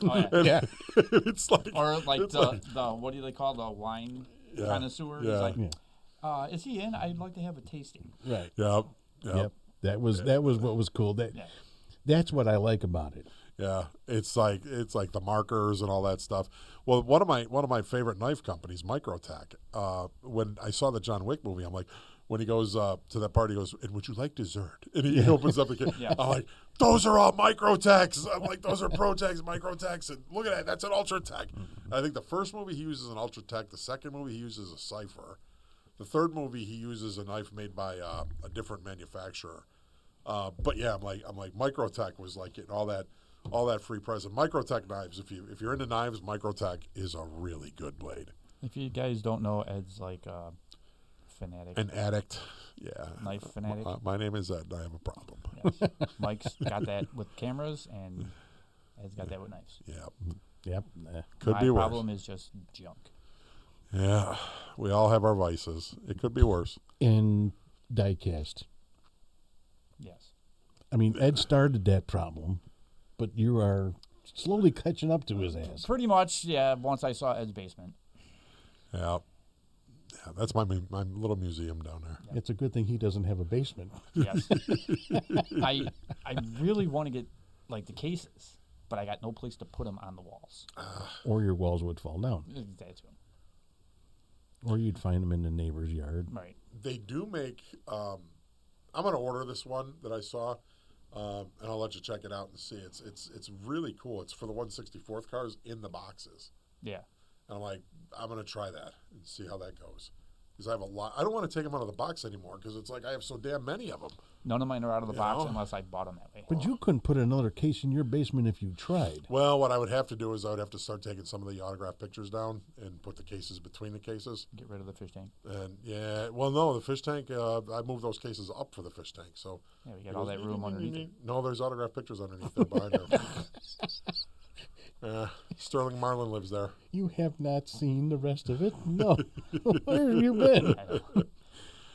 Oh, yeah. It's like, Or like it's the what do they call the wine connoisseur? Yeah. He's like, is he in? I'd like to have a tasting. Right. Yep. That was what was cool. That's what I like about it. Yeah, it's like the markers and all that stuff. Well, one of my favorite knife companies, Microtech. When I saw the John Wick movie, I'm like, when he goes to that party, he goes, "And would you like dessert?" And he opens up the case. Yeah. I'm like, "Those are all Microtechs." I'm like, "Those are Protechs, Microtechs." And look at that, that's an Ultratech. I think the first movie he uses an Ultratech. The second movie he uses a Cypher. The third movie he uses a knife made by a different manufacturer. But yeah, I'm like Microtech was like getting all that free present. Microtech knives. If you're into knives, Microtech is a really good blade. If you guys don't know, Ed's like a fanatic. An addict. Yeah. Knife fanatic. My name is Ed, and I have a problem. Yes. Mike's got that with cameras, and Ed's got that with knives. Yeah. Yep. Could My be worse. problem is just junk. Yeah. We all have our vices. It could be worse. And diecast. Yes. I mean, Ed started that problem, but you are slowly catching up to his ass. Pretty much, yeah. Once I saw Ed's basement. Yeah. Yeah, that's my little museum down there. It's a good thing he doesn't have a basement. Yes. I really want to get like the cases, but I got no place to put them on the walls. Or your walls would fall down. That too. Or you'd find them in the neighbor's yard. Right. They do make. I'm going to order this one that I saw, and I'll let you check it out and see. It's really cool. It's for the 1/64th cars in the boxes. Yeah. And I'm like, I'm going to try that and see how that goes. Because I have a lot. I don't want to take them out of the box anymore because it's like I have so damn many of them. None of mine are out of the You box know? unless I bought them that way. But you couldn't put another case in your basement if you tried. Well, what I would have to do is I would have to start taking some of the autograph pictures down and put the cases between the cases. Get rid of the fish tank. And yeah, well, no, the fish tank, I moved those cases up for the fish tank. So Yeah, we got all that room underneath it. No, there's autograph pictures underneath there behind there. Sterling Marlin lives there. You have not seen the rest of it? No. Where have you been? I know.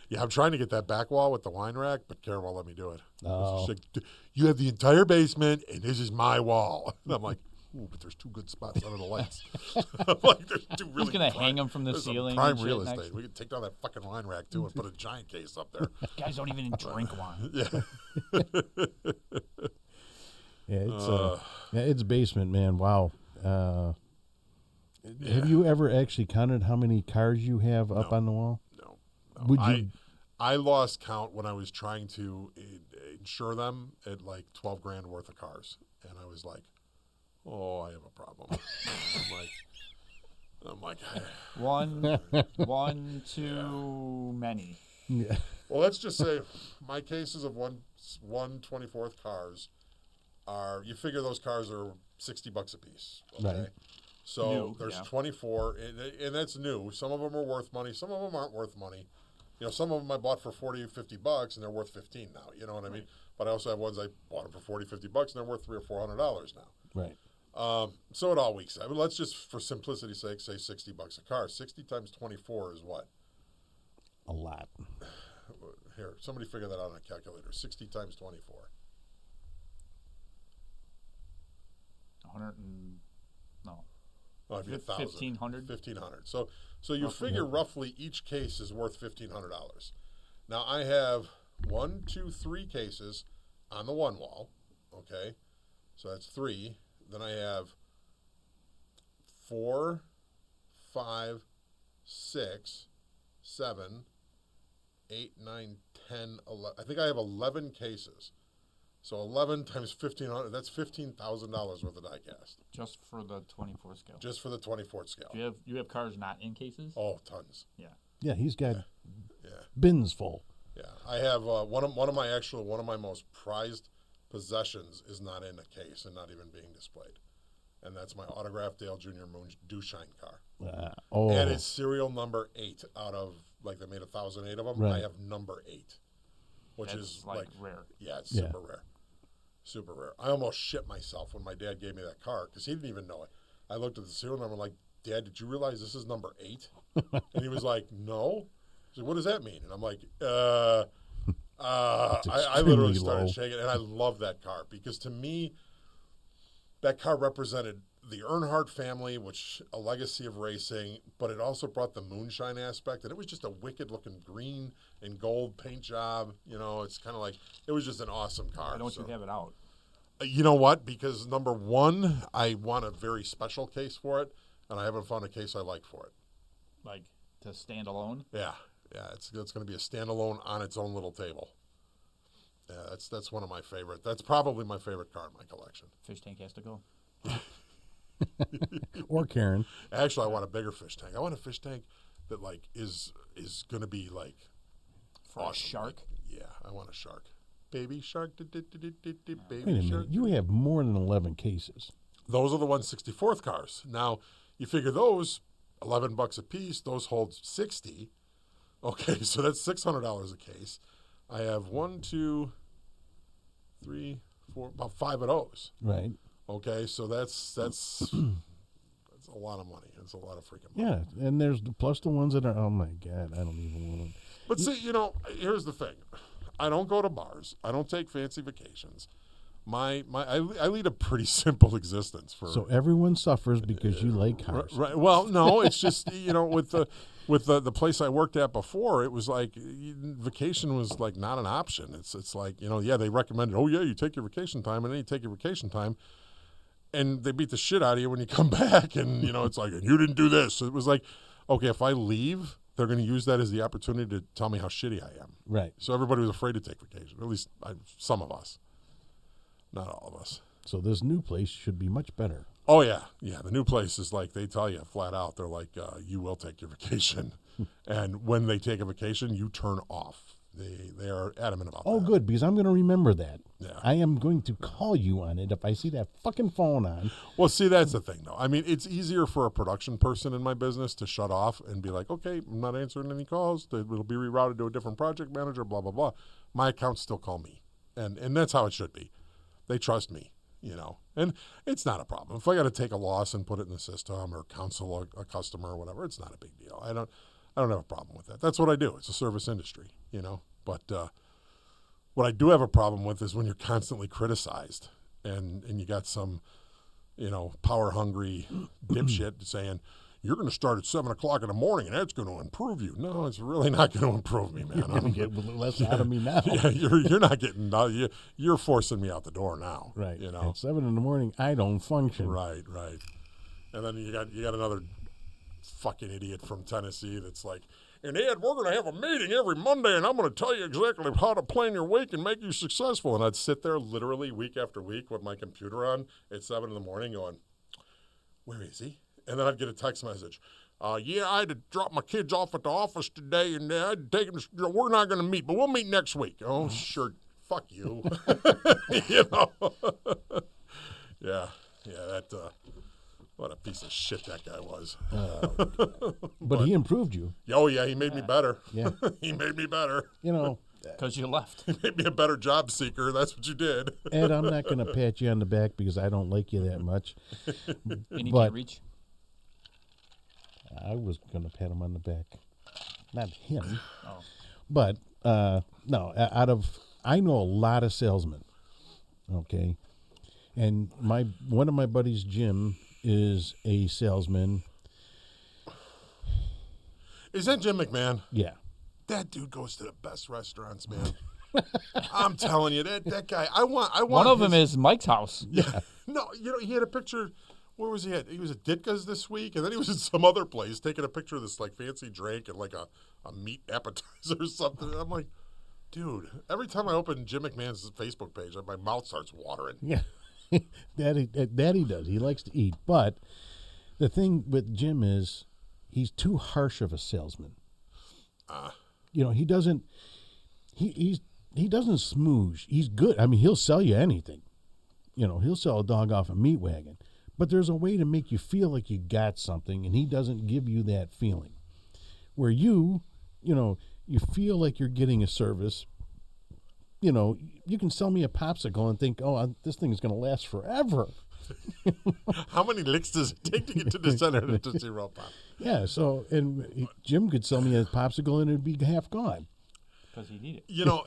Yeah, I'm trying to get that back wall with the wine rack, but Karen won't let me do it. Oh. She's like, you have the entire basement, and this is my wall. And I'm like, ooh, but there's two good spots under the lights. I'm like, there's two really Who's gonna hang them from the there's some ceiling? prime and shit real next? estate. We could take down that fucking wine rack, too, and put a giant case up there. Guys don't even drink wine. Yeah. Yeah, it's basement, man. Wow. Have you ever actually counted how many cars you have up on the wall? No. Would you? I lost count when I was trying to insure them at like 12 grand worth of cars. And I was like, oh, I have a problem. I'm like, One too many. Yeah. well, let's just say my cases of 1/24th cars are, you figure those cars are $60 a piece. Okay. Right. So New, there's yeah. 24, and that's new. Some of them are worth money. Some of them aren't worth money. Some of them I bought for $40 or $50, and they're worth $15 now. You know what I mean? But I also have ones I bought them for $40, $50, and they're worth $300 or $400 now. Right. So it all weeks. I mean, let's just, for simplicity's sake, say $60 a car. 60 times 24 is what? A lot. Here, somebody figure that out on a calculator. 60 times 24. 100 and no. Oh, it'd be 1,000. 1,500. 1,500. So you figure roughly each case is worth $1,500. Now I have 1, 2, 3 cases on the one wall. Okay, so that's 3. Then I have 4, 5, 6, 7, 8, 9, 10, 11. I think I have 11 cases. So 11 times 1,500, that's $15,000 worth of die cast. Just for the 24 scale. Just for the 24 scale. Do you have cars not in cases? Oh, tons. Yeah. Yeah, he's got Yeah. bins full. Yeah. I have one of my most prized possessions is not in a case and not even being displayed. And that's my autographed Dale Jr. Moon Dewshine car. And it's serial number 8 out of, like, they made 1,008 of them. Right. I have number 8, which That's is like rare. Yeah, it's super rare. Super rare. I almost shit myself when my dad gave me that car because he didn't even know it. I looked at the serial number like, Dad, did you realize this is number 8? And he was like, no. He's like, what does that mean? And I'm like, I literally started shaking. And I love that car because to me, that car represented the Earnhardt family, which a legacy of racing, but it also brought the moonshine aspect. And it was just a wicked looking green and gold paint job. You know, it's kind of like, it was just an awesome car. Why don't you have it out? You know what? Because number one, I want a very special case for it, and I haven't found a case I like for it. Like to stand alone? Yeah. It's going to be a standalone on its own little table. Yeah, that's one of my favorite. That's probably my favorite car in my collection. Fish tank has to go. Or Karen. Actually, I want a bigger fish tank. I want a fish tank that like is going to be like For a shark? Yeah, I want a shark. Baby shark. Baby Wait a minute. shark. You have more than 11 cases. Those are the 1/64th cars. Now, you figure those $11 a piece. Those hold 60. Okay, so that's $600 a case. I have 1, 2, 3, 4, about 5 of those. Right. Okay, so that's a lot of money. It's a lot of freaking money. Yeah, and there's plus the ones that are, oh my God, I don't even want to. But see, here's the thing. I don't go to bars. I don't take fancy vacations. I lead a pretty simple existence. So everyone suffers because you like cars. Right. Well, no, it's just with the place I worked at before, it was like vacation was like not an option. It's like they recommended, oh yeah, you take your vacation time, and then you take your vacation time, and they beat the shit out of you when you come back, and it's like, and you didn't do this. It was like, okay, if I leave, they're going to use that as the opportunity to tell me how shitty I am. Right. So everybody was afraid to take vacation. At least some of us, not all of us. So this new place should be much better. Oh, yeah. Yeah, the new place is like, they tell you flat out, they're like, you will take your vacation. And when they take a vacation, you turn off. They are adamant about that. Oh, good, because I'm going to remember that. Yeah. I am going to call you on it if I see that fucking phone on. Well, see, that's the thing, though. I mean, it's easier for a production person in my business to shut off and be like, okay, I'm not answering any calls. It'll be rerouted to a different project manager, blah, blah, blah. My accounts still call me. And that's how it should be. They trust me. And it's not a problem. If I got to take a loss and put it in the system or counsel a customer or whatever, it's not a big deal. I don't have a problem with that. That's what I do. It's a service industry, But what I do have a problem with is when you're constantly criticized and you got some, power hungry dipshit saying, you're going to start at 7 o'clock in the morning and that's going to improve you. No, it's really not going to improve me, man. You're going to get less out of me now. Yeah, you're not getting, you're forcing me out the door now. Right. At 7 in the morning, I don't function. Right. And then you got another fucking idiot from Tennessee that's like, and Ed, we're going to have a meeting every Monday and I'm going to tell you exactly how to plan your week and make you successful. And I'd sit there literally week after week with my computer on at 7 in the morning going, where is he? And then I'd get a text message. Yeah, I had to drop my kids off at the office today, and I had to take them. We're not going to meet, but we'll meet next week. Oh, sure. Fuck you. Yeah. That. What a piece of shit that guy was. But he improved you. Oh yeah, he made me better. Yeah, he made me better. Because you left. He made me a better job seeker. That's what you did. Ed, I'm not going to pat you on the back because I don't like you that much. And you can't reach? I was going to pat him on the back. Not him. Oh. But, no, I know a lot of salesmen, okay? And one of my buddies, Jim, is a salesman. Is that Jim McMahon? Yeah. That dude goes to the best restaurants, man. I'm telling you, that guy. I want. One of them is Mike's house. Yeah. No, he had a picture where was he at? He was at Ditka's this week, and then he was at some other place taking a picture of this like fancy drink and like a meat appetizer or something. And I'm like, dude, every time I open Jim McMahon's Facebook page, my mouth starts watering. Yeah, that he does. He likes to eat. But the thing with Jim is he's too harsh of a salesman. You know, he doesn't. He doesn't smooge. He's good. I mean, he'll sell you anything. You know, he'll sell a dog off a meat wagon. But there's a way to make you feel like you got something, and he doesn't give you that feeling. Where you feel like you're getting a service. You know, you can sell me a popsicle and think, oh, this thing is going to last forever. How many licks does it take to get to the center of the Tootsie Roll Pop? Yeah, so, and Jim could sell me a popsicle and it'd be half gone. Because he needed it. You know,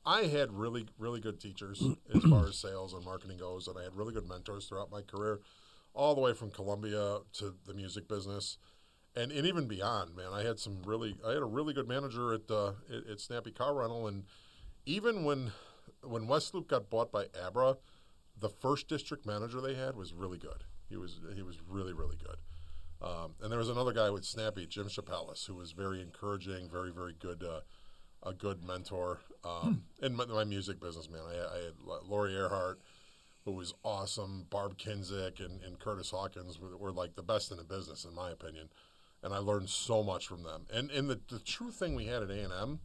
I had really, really good teachers as far as sales and marketing goes, and I had really good mentors throughout my career, all the way from Columbia to the music business, and even beyond. Man, I had a really good manager at Snappy Car Rental, and even when West Loop got bought by Abra, the first district manager they had was really good. He was really, really good. And there was another guy with Snappy, Jim Chapelis, who was very encouraging, very, very good. A good mentor in my music business, man. I had Lori Earhart, who was awesome. Barb Kinzik and Curtis Hawkins were like the best in the business, in my opinion. And I learned so much from them. And the true thing we had at A&M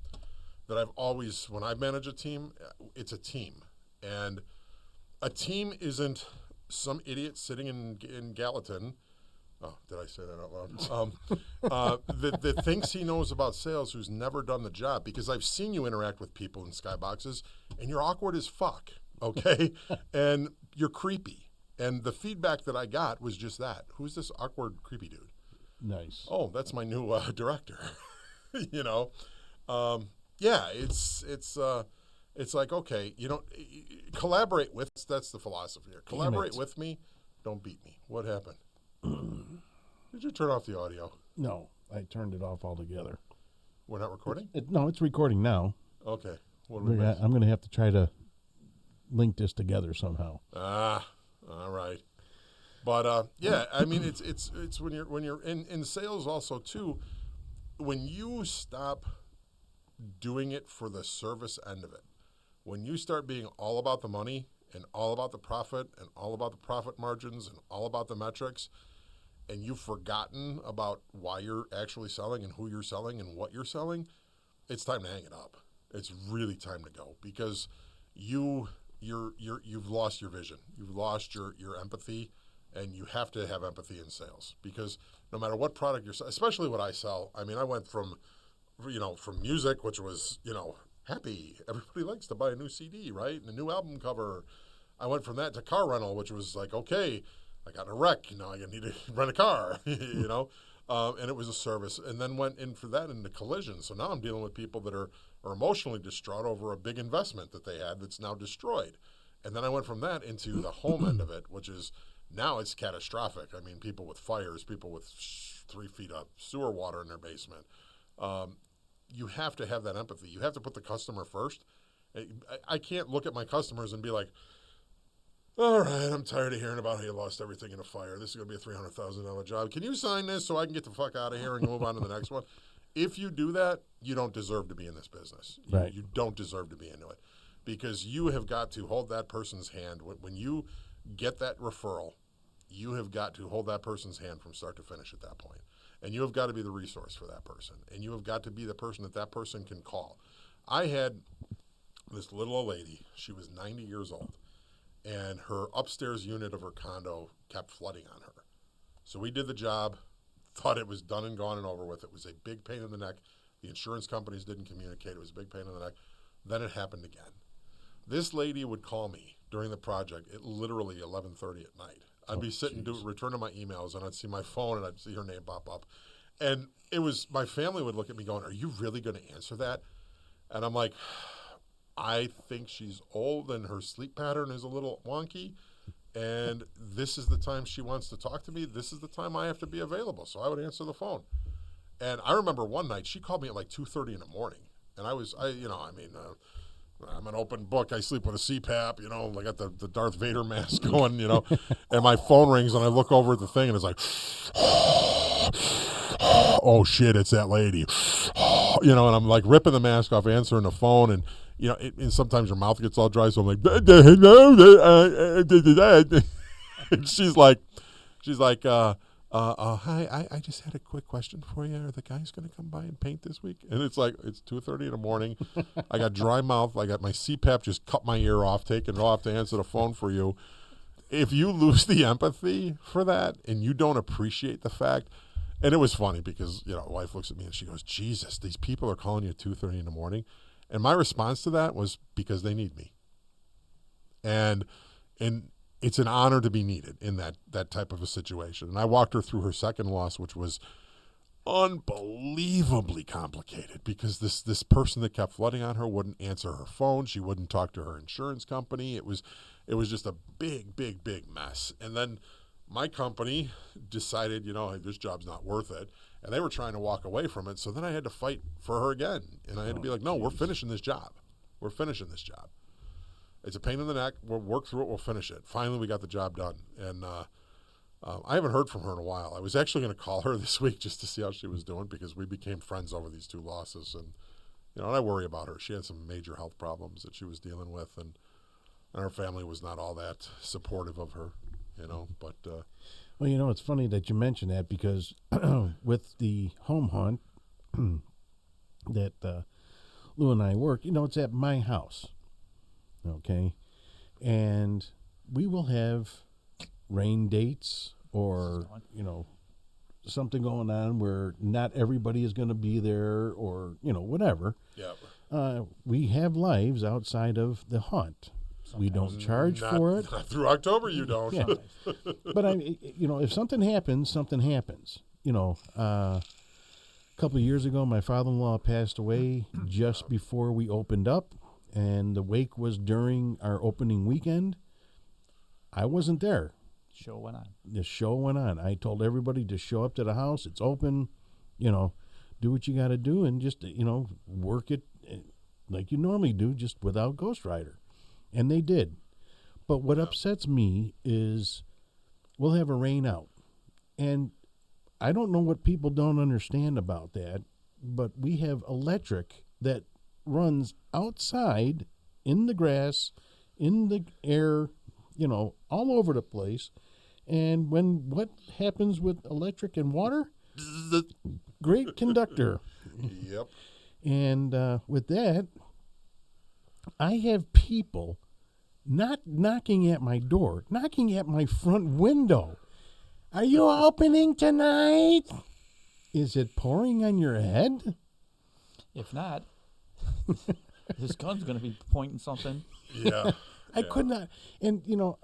that I've always, when I manage a team, it's a team. And a team isn't some idiot sitting in Gallatin. Oh, did I say that out loud? That thinks he knows about sales, who's never done the job. Because I've seen you interact with people in skyboxes, and you're awkward as fuck, okay? And you're creepy. And the feedback that I got was just that. Who's this awkward, creepy dude? Nice. Oh, that's my new director. You know? Yeah, it's like, okay, collaborate with us. That's the philosophy here. Collaborate with me. Don't beat me. What happened? Did you turn off the audio? No, I turned it off altogether. We're not recording? No, it's recording now. Okay. What do we miss? I'm going to have to try to link this together somehow. All right. But yeah, I mean, it's when you're in sales also too. When you stop doing it for the service end of it, when you start being all about the money and all about the profit and all about the profit margins and all about the metrics, and you've forgotten about why you're actually selling and who you're selling and what you're selling, it's time to hang it up. It's really time to go, because you've lost your vision. You've lost your empathy, and you have to have empathy in sales, because no matter what product you're selling, especially what I sell, I mean, I went from music, which was, happy. Everybody likes to buy a new CD, right? And a new album cover. I went from that to car rental, which was like, okay, I got in a wreck, I need to rent a car, and it was a service. And then went in for that into collision. So now I'm dealing with people that are emotionally distraught over a big investment that they had that's now destroyed. And then I went from that into the home end of it, which is now it's catastrophic. I mean, people with fires, people with 3 feet of sewer water in their basement. You have to have that empathy. You have to put the customer first. I can't look at my customers and be like, all right, I'm tired of hearing about how you lost everything in a fire. This is going to be a $300,000 job. Can you sign this so I can get the fuck out of here and move on to the next one? If you do that, you don't deserve to be in this business. Right. You don't deserve to be into it, because you have got to hold that person's hand. When you get that referral, you have got to hold that person's hand from start to finish at that point. And you have got to be the resource for that person. And you have got to be the person that person can call. I had this little old lady. She was 90 years old. And her upstairs unit of her condo kept flooding on her. So we did the job, thought it was done and gone and over with. It was a big pain in the neck. The insurance companies didn't communicate. It was a big pain in the neck. Then it happened again. This lady would call me during the project at literally 11:30 at night. I'd be sitting returning my emails, and I'd see my phone, and I'd see her name pop up. And it was, my family would look at me going, are you really going to answer that? And I'm like, I think she's old and her sleep pattern is a little wonky, and this is the time she wants to talk to me. This is the time I have to be available. So I would answer the phone. And I remember one night she called me at like 2:30 in the morning. And I'm an open book. I sleep with a CPAP, you know. I got the Darth Vader mask going, you know. And my phone rings, and I look over at the thing, and it's like, oh, shit, it's that lady. You know, and I'm like ripping the mask off, answering the phone, and, you know, and sometimes your mouth gets all dry, so I'm like, and she's like, hi, I just had a quick question for you. Are the guys going to come by and paint this week? And it's like, it's 2:30 in the morning. I got dry mouth. I got my CPAP just cut my ear off, taking it off to answer the phone for you. If you lose the empathy for that and you don't appreciate the fact, and it was funny because, you know, my wife looks at me and she goes, Jesus, these people are calling you at 2:30 in the morning. And my response to that was because they need me. And it's an honor to be needed in that type of a situation. And I walked her through her second loss, which was unbelievably complicated because this person that kept flooding on her wouldn't answer her phone. She wouldn't talk to her insurance company. It was just a big, big, big mess. And then my company decided, you know, hey, this job's not worth it. And they were trying to walk away from it. So then I had to fight for her again. And I had to be like, no, we're finishing this job. We're finishing this job. It's a pain in the neck. We'll work through it. We'll finish it. Finally, we got the job done. And I haven't heard from her in a while. I was actually going to call her this week just to see how she was doing because we became friends over these 2 losses. And, you know, and I worry about her. She had some major health problems that she was dealing with. And her family was not all that supportive of her, you know. But well, you know, it's funny that you mention that because with the home hunt that Lou and I work, you know, it's at my house. Okay, and we will have rain dates or, you know, something going on where not everybody is going to be there or, you know, whatever. yeah, we have lives outside of the hunt. We don't charge for it. Not through October, you don't. Yeah. But you know, if something happens, something happens. You know, a couple of years ago, my father-in-law passed away just before we opened up. And the wake was during our opening weekend. I wasn't there. Show went on. The show went on. I told everybody to show up to the house. It's open. You know, do what you got to do and just, you know, work it like you normally do, just without Ghost Rider. And they did. But what upsets me is we'll have a rain out. And I don't know what people don't understand about that, but we have electric that runs outside in the grass, in the air, you know, all over the place. And what happens with electric and water? Great conductor. Yep. And with that, I have people not knocking at my door, knocking at my front window. Are you opening tonight? Is it pouring on your head? If not, this gun's going to be pointing something. Yeah. I could not. And, you know,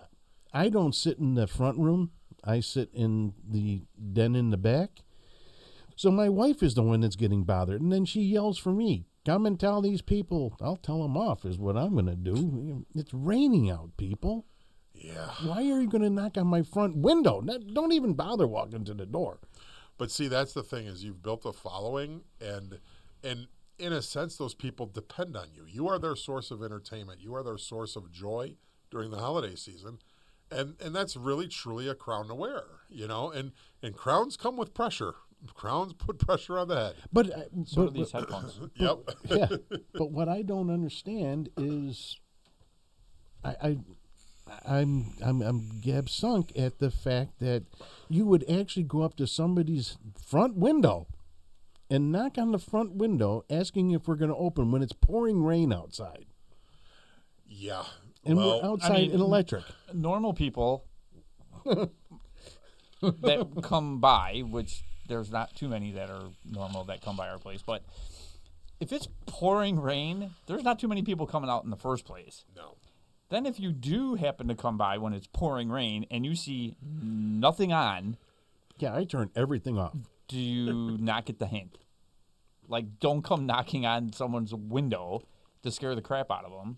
I don't sit in the front room. I sit in the den in the back. So my wife is the one that's getting bothered. And then she yells for me. Come and tell these people. I'll tell them off is what I'm going to do. It's raining out, people. Yeah. Why are you going to knock on my front window? Don't even bother walking to the door. But see, that's the thing is you've built a following and in a sense, those people depend on you. You are their source of entertainment. You are their source of joy during the holiday season. And that's really, truly a crown to wear, you know. And crowns come with pressure. Crowns put pressure on the head. But So do these headphones. Yep. Yeah. But what I don't understand is I'm gab sunk at the fact that you would actually go up to somebody's front window and knock on the front window asking if we're going to open when it's pouring rain outside. Yeah. And well, we're outside in electric. Normal people that come by, which there's not too many that are normal that come by our place, but if it's pouring rain, there's not too many people coming out in the first place. No. Then if you do happen to come by when it's pouring rain and you see nothing on, Yeah, I turn everything off. do you not get the hint? Like, don't come knocking on someone's window to scare the crap out of them.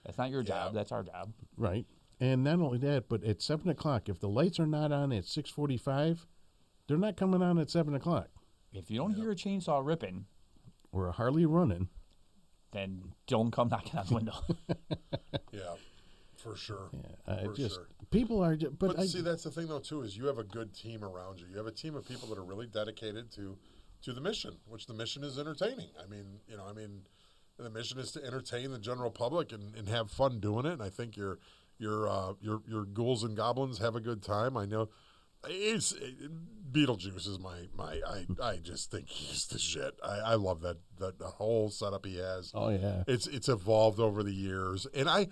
That's not your job. That's our job. Right. And not only that, but at 7 o'clock, if the lights are not on at 6:45, they're not coming on at 7 o'clock. If you don't hear a chainsaw ripping, Or a Harley running. then don't come knocking on the window. Yeah, for sure. Yeah, For sure. people are just, But see, that's the thing though too, is you have a good team around you. You have a team of people that are really dedicated to the mission, which the mission is entertaining. I mean, the mission is to entertain the general public and have fun doing it. And I think your ghouls and goblins have a good time. I know Beetlejuice is I just think he's the shit. I love that the whole setup he has. Oh yeah, It's evolved over the years, and I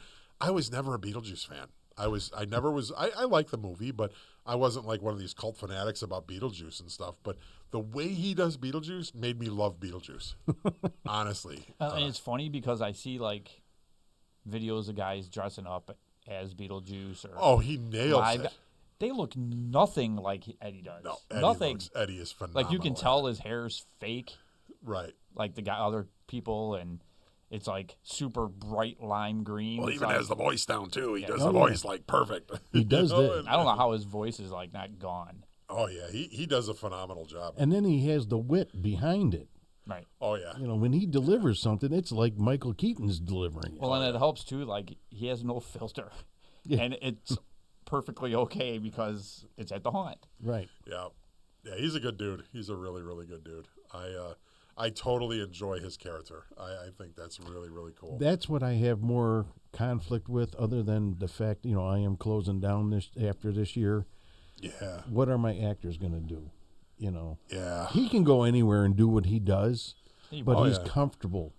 was never a Beetlejuice fan. I never was. I like the movie, but I wasn't like one of these cult fanatics about Beetlejuice and stuff. But the way he does Beetlejuice made me love Beetlejuice. Honestly, And it's funny because I see like videos of guys dressing up as Beetlejuice or he nails live. it. They look nothing like Eddie does. No, nothing. Eddie is phenomenal. Like you can tell his hair's fake. Right. Like the guy, other people, and it's like super bright lime green. Well, It's even like, has the voice down too. He does Oh, the yeah. voice like perfect. He does that. I don't know how his voice is like not gone. Oh yeah, he does a phenomenal job. And then he has the wit behind it. Right. Oh yeah. When he delivers something, it's like Michael Keaton's delivering it. Well, and it helps too. Like he has no filter, Yeah. and it's perfectly okay because it's at the haunt. Right. Yeah, he's a good dude. He's a really, really good dude. I totally enjoy his character. I think that's really, really cool. That's what I have more conflict with, other than the fact, I am closing down after this year. Yeah, What are my actors going to do? yeah, He can go anywhere and do what he does, but Oh, he's yeah. comfortable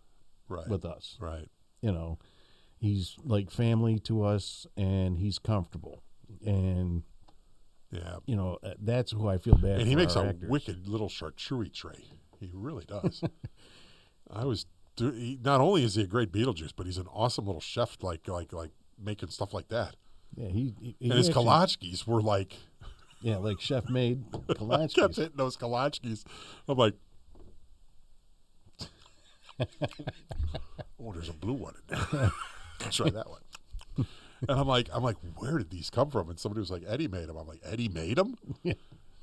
right, with us. right. He's like family to us, and he's comfortable. And, Yeah, that's who I feel bad for. and he makes our a actors. wicked little charcuterie tray. He really does. Not only is he a great Beetlejuice, but he's an awesome little chef, like making stuff like that. Yeah, he And his actually- kolaches were like, Yeah, like chef made I kept kolaches. hitting those kolaches. I'm like, oh, there's a blue one in there. Try that one. And I'm like, where did these come from? And somebody was like, Eddie made them. I'm like, Eddie made them? Yeah.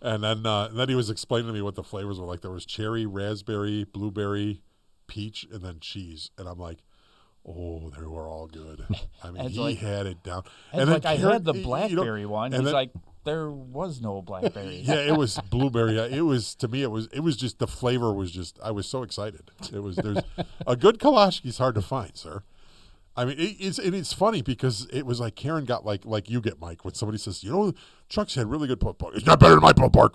And then he was explaining to me what the flavors were like. There was cherry, raspberry, blueberry, peach, and then cheese. And I'm like, oh, they were all good. I mean, It's he like- had it down. And then like I Karen- had the you know, blackberry one. and He's then- like, there was no blackberry. yeah, it was blueberry. It was, to me, it was just, the flavor was just, I was so excited. There's a good kolache is hard to find, sir. I mean, it's funny because it was like Karen got like you get, Mike, when somebody says, Chuck's had really good pulled pork. It's not better than my pulled pork.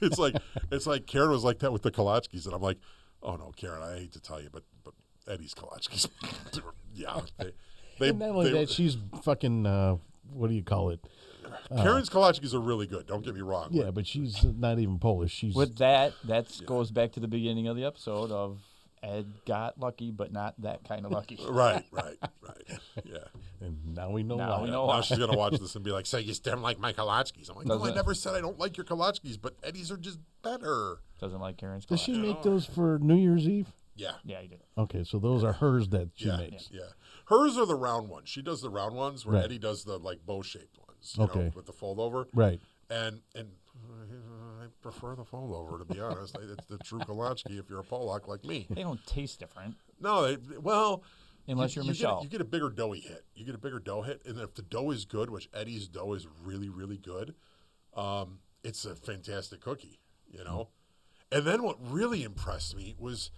it's like Karen was like that with the kolaches, and I'm like, oh no, Karen, I hate to tell you, but Eddie's kolaches, yeah, they And not only that, she's fucking, what do you call it? Karen's kolaches are really good. Don't get me wrong. Yeah, but she's not even Polish. She's With that goes back to the beginning of the episode of Ed got lucky, but not that kind of lucky. Right. Yeah. and now we know Now why. we know Now why. she's gonna watch this and be like, "Say you don't like my kolaches." I'm like, "No, I Doesn't- never said I don't like your kolaches, but Eddie's are just better." Doesn't like Karen's Does she kolache. make those for New Year's Eve? Yeah. Yeah, he did. Okay, so those are hers that she Yeah. makes. Yeah. Hers are the round ones. She does the round ones, where Right. Eddie does the like bow shaped ones. Okay. With the fold over. Right. And I prefer the fold over, to be honest. It's the true kolache if you're a Polak like me. They don't taste different No, well. unless you're Michelle. You get a bigger doughy hit. You get a bigger dough hit, and if the dough is good, which Eddie's dough is really, really good, it's a fantastic cookie, And then what really impressed me was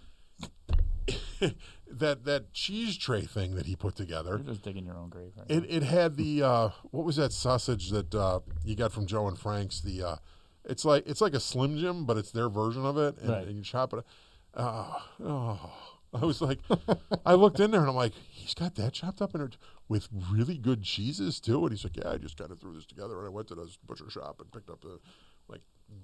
that cheese tray thing that he put together. You're just digging your own grave right now. It had the what was that sausage that you got from Joe and Frank's? It's like a Slim Jim, but it's their version of it, and, Right. and you chop it. I was like, I looked in there and I'm like, he's got that chopped up in it with really good cheeses too. And he's like, yeah, I just kind of threw this together and I went to the butcher shop and picked up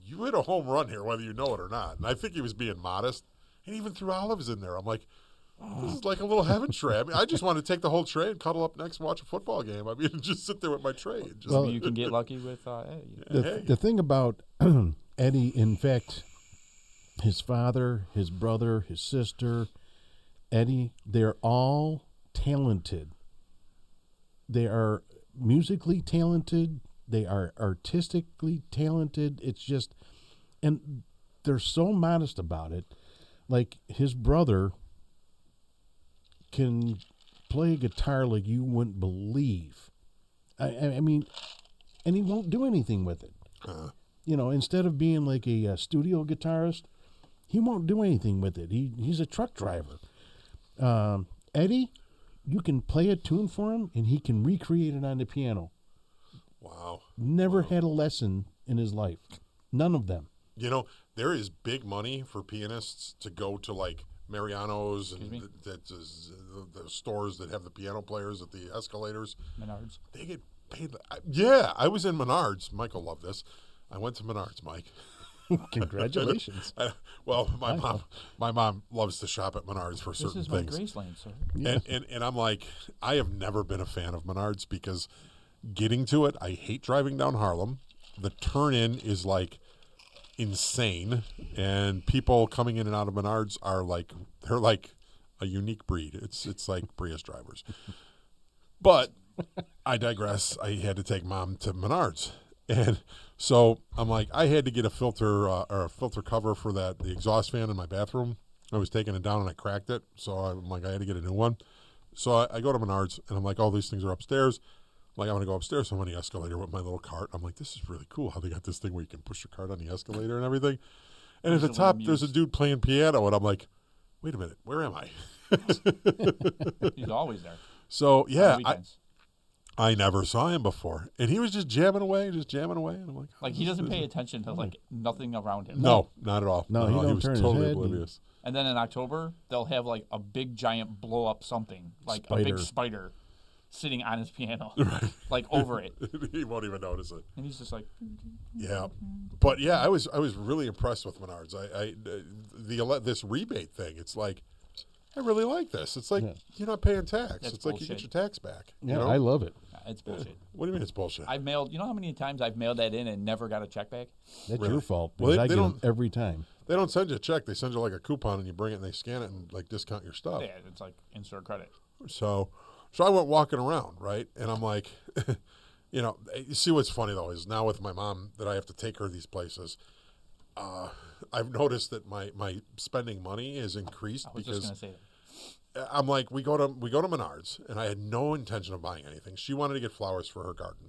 you hit a home run here, whether you know it or not. And I think he was being modest. And he even threw olives in there. I'm like, this is like a little heaven tray. I mean, I just want to take the whole tray and cuddle up next and watch a football game. I mean, just sit there with my tray. And just, Maybe you can get lucky with Eddie. The thing about Eddie, in fact, his father, his brother, his sister, Eddie, they're all talented. They are musically talented. They are artistically talented. It's just, and they're so modest about it. Like his brother, can play guitar like you wouldn't believe. I mean, and he won't do anything with it. You know, instead of being like a studio guitarist, he won't do anything with it. He's a truck driver. Eddie, you can play a tune for him, and he can recreate it on the piano. Wow. Never had a lesson in his life. None of them. You know, there is big money for pianists to go to like Mariano's and the stores that have the piano players at the escalators. Menards. They get paid. Yeah, I was in Menards. Michael loved this. I went to Menards, Mike. Congratulations. Well, my mom loves to shop at Menards for certain things. This is my Graceland, sir. Yeah. And I'm like, I have never been a fan of Menards because getting to it, I hate driving down Harlem. The turn in is like insane, and people coming in and out of Menards are like, they're like a unique breed. It's like Prius drivers. But I digress. I had to take Mom to Menards, and so I'm like, I had to get a filter or a filter cover for the exhaust fan in my bathroom. I was taking it down and I cracked it, so I'm like, I had to get a new one. So I go to Menards and I'm like, oh, these things are upstairs. I'm like, I'm gonna go upstairs. So I'm on the escalator with my little cart. I'm like, this is really cool how they got this thing where you can push your cart on the escalator and everything. And at the top, there's a dude playing piano, and I'm like, wait a minute, where am I? He's always there. So yeah, Weekends. I never saw him before, and he was just jamming away, and I'm like, Like he doesn't pay attention to like nothing around him. no, not at all. No, he don't was turn his totally head. oblivious. And then in October, they'll have like a big giant blow up something, like a big spider sitting on his piano, like over it. He won't even notice it. And he's just like, Yeah, but yeah, I was really impressed with Menards. This rebate thing. It's like, I really like this. It's like you're not paying tax. That's it's like you get bullshit. your tax back. Yeah, you know? I love it. it's bullshit. What do you mean it's bullshit? I've mailed, you know how many times I've mailed that in and never got a check back? That's Really? your fault. Well, Because they I get them don't- every time. They don't send you a check. They send you like a coupon, and you bring it, and they scan it, and like discount your stuff. Yeah, it's like insert credit. So I went walking around, right? And I'm like, you know, you see what's funny though is now with my mom that I have to take her these places. I've noticed that my spending money is increased I was just because going to say that. I'm like, we go to Menards, and I had no intention of buying anything. She wanted to get flowers for her garden.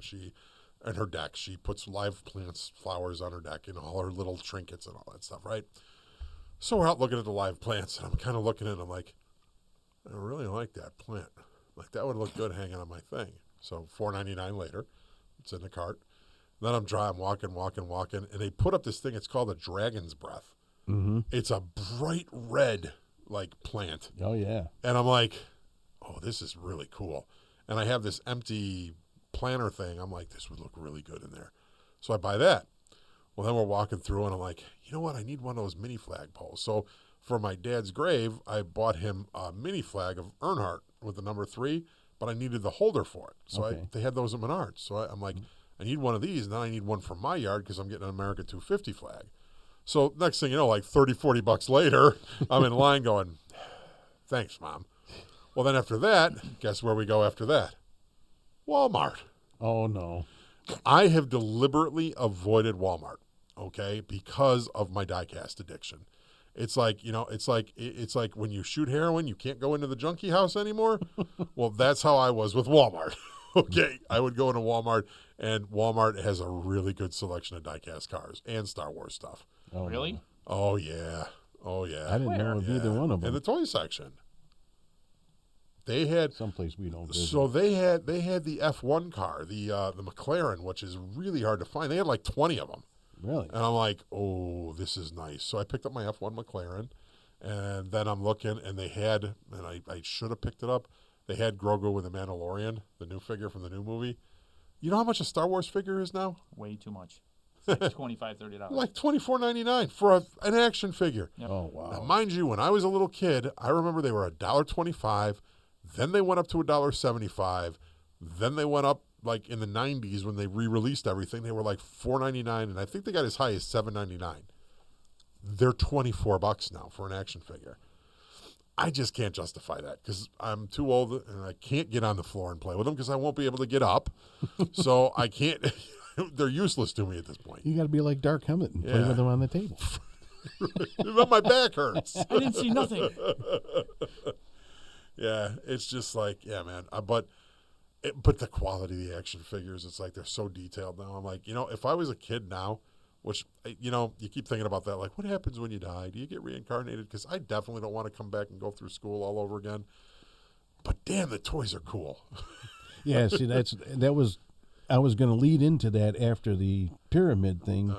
And her deck. She puts live plants, flowers on her deck, and all her little trinkets and all that stuff, right? So we're out looking at the live plants, and I'm kind of looking at it, I'm like, I really like that plant. Like, that would look good hanging on my thing. So $4.99 later, it's in the cart. Then I'm walking, and they put up this thing, it's called a dragon's breath. Mm-hmm. It's a bright red, like, plant. Oh, yeah. And I'm like, oh, this is really cool. And I have this empty planter thing. I'm like, this would look really good in there. So I buy that. Well, then we're walking through, and I'm like, you know what? I need one of those mini flagpoles. So for my dad's grave, I bought him a mini flag of Earnhardt with the number 3, but I needed the holder for it. So they had those at Menards. So I'm like, I need one of these, and then I need one for my yard because I'm getting an America 250 flag. So next thing you know, like $30-$40 later, I'm in line going, thanks, Mom. Well, then after that, guess where we go after that? Walmart. Oh, no. I have deliberately avoided Walmart, okay, because of my diecast addiction. It's like, you know, it's like when you shoot heroin, you can't go into the junkie house anymore. Well, that's how I was with Walmart. Okay, I would go into Walmart, and Walmart has a really good selection of diecast cars and Star Wars stuff. Oh, really? No. Oh yeah, oh yeah. I didn't know of either one of them. In the toy section, they had someplace we don't visit. So they had the F1 car, the McLaren, which is really hard to find. They had like 20 of them. Really? And I'm like, oh, this is nice. So I picked up my F1 McLaren, and then I'm looking, and they had, and I should have picked it up, they had Grogu with the Mandalorian, the new figure from the new movie. You know how much a Star Wars figure is now? Way too much. It's like $25, $30. Like $24.99 for an action figure. Yep. Oh, wow. Now, mind you, when I was a little kid, I remember they were $1.25. Then they went up to $1.75. Then they went up, like in the 90s when they re-released everything, they were like $4.99, and I think they got as high as $7.99. They're $24 now for an action figure. I just can't justify that because I'm too old and I can't get on the floor and play with them because I won't be able to get up. So I can't. They're useless to me at this point. You got to be like Dark Helmet and play with them on the table. My back hurts. I didn't see nothing. Yeah, it's just like, yeah, man. But the quality of the action figures, it's like they're so detailed now. I'm like, if I was a kid now, which, you keep thinking about that, like, what happens when you die? Do you get reincarnated? Because I definitely don't want to come back and go through school all over again. But damn, the toys are cool. Yeah, see, I was going to lead into that after the pyramid thing,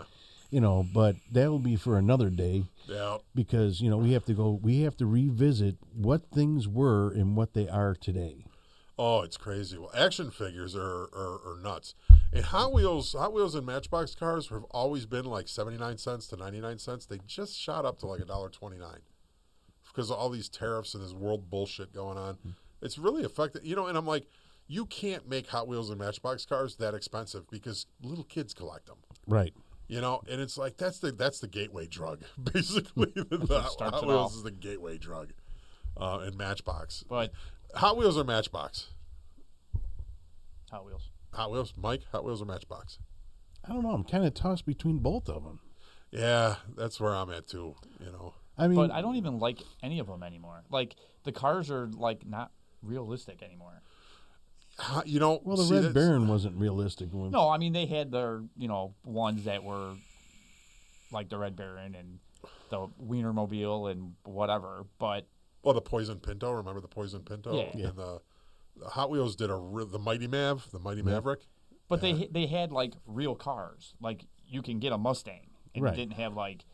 but that'll be for another day. Yeah. Because, we have to revisit what things were and what they are today. Oh, it's crazy. Well, action figures are nuts. And Hot Wheels and Matchbox cars have always been like 79 cents to 99 cents. They just shot up to like $1.29 because of all these tariffs and this world bullshit going on. It's really affected, and I'm like, you can't make Hot Wheels and Matchbox cars that expensive because little kids collect them. Right. And it's like that's the gateway drug, basically. The Hot Wheels is the gateway drug, and Matchbox. But Hot Wheels or Matchbox? Hot Wheels. Hot Wheels, Mike. Hot Wheels or Matchbox? I don't know. I'm kind of tossed between both of them. Yeah, that's where I'm at too. I mean, but I don't even like any of them anymore. Like the cars are like not realistic anymore. Well, the Red Baron wasn't realistic. No, I mean they had their ones that were like the Red Baron and the Wienermobile and whatever. But the Poison Pinto. Remember the Poison Pinto? Yeah. And the Hot Wheels did the Mighty Maverick. But they had like real cars. Like you can get a Mustang, and it didn't have like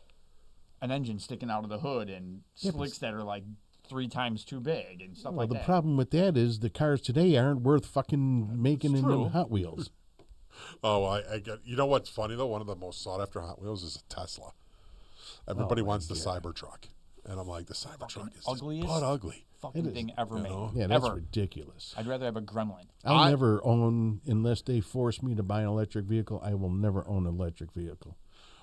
an engine sticking out of the hood and slicks that are like 3 times too big and stuff like that. Well, the problem with that is the cars today aren't worth fucking making in Hot Wheels. Oh, I get. You know what's funny though? One of the most sought after Hot Wheels is a Tesla. Everybody wants the Cybertruck, and I'm like, the Cybertruck is ugliest butt ugly. Fucking thing ever made. Yeah, that's ever. ridiculous. I'd rather have a Gremlin. I'll never own, unless they force me to buy an electric vehicle, I will never own an electric vehicle.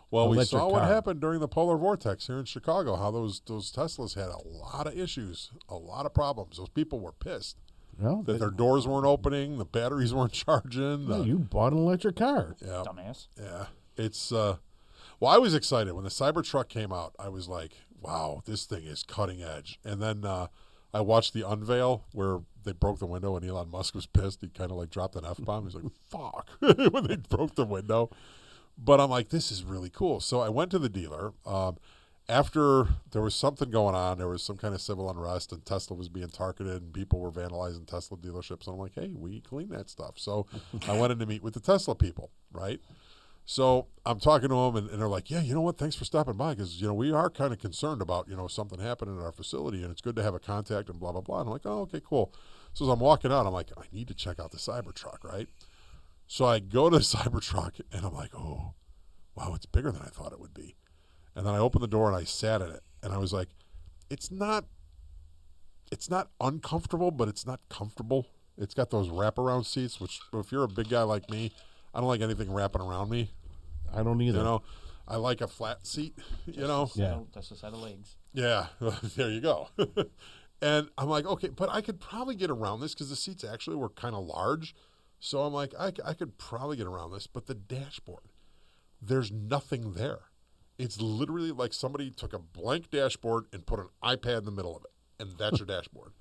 Well, we saw what happened during the polar vortex here in Chicago, how those Teslas had a lot of issues, a lot of problems. Those people were pissed that their doors weren't opening, the batteries weren't charging. You bought an electric car. Yeah. Dumbass. Yeah. It's, well, I was excited. When the Cybertruck came out, I was like, wow, this thing is cutting edge. And then I watched the unveil where they broke the window and Elon Musk was pissed. He kind of like dropped an F-bomb. He's like, fuck, when they broke the window. But I'm like, this is really cool. So I went to the dealer. After there was something going on, there was some kind of civil unrest, and Tesla was being targeted, and people were vandalizing Tesla dealerships. And I'm like, hey, we clean that stuff. So I went in to meet with the Tesla people, right? So I'm talking to them, and they're like, yeah, you know what? Thanks for stopping by, because, we are kind of concerned about, something happening in our facility, and it's good to have a contact and blah, blah, blah. And I'm like, oh, okay, cool. So as I'm walking out, I'm like, I need to check out the Cybertruck, right? So I go to the Cybertruck, and I'm like, oh, wow, it's bigger than I thought it would be. And then I opened the door, and I sat in it, and I was like, it's not uncomfortable, but it's not comfortable. It's got those wraparound seats, which if you're a big guy like me, I don't like anything wrapping around me. I don't either. I like a flat seat, Yeah. That's a set of legs. Yeah, there you go. And I'm like, okay, but I could probably get around this because the seats actually were kind of large. So I'm like, I could probably get around this. But the dashboard, there's nothing there. It's literally like somebody took a blank dashboard and put an iPad in the middle of it. And that's your dashboard.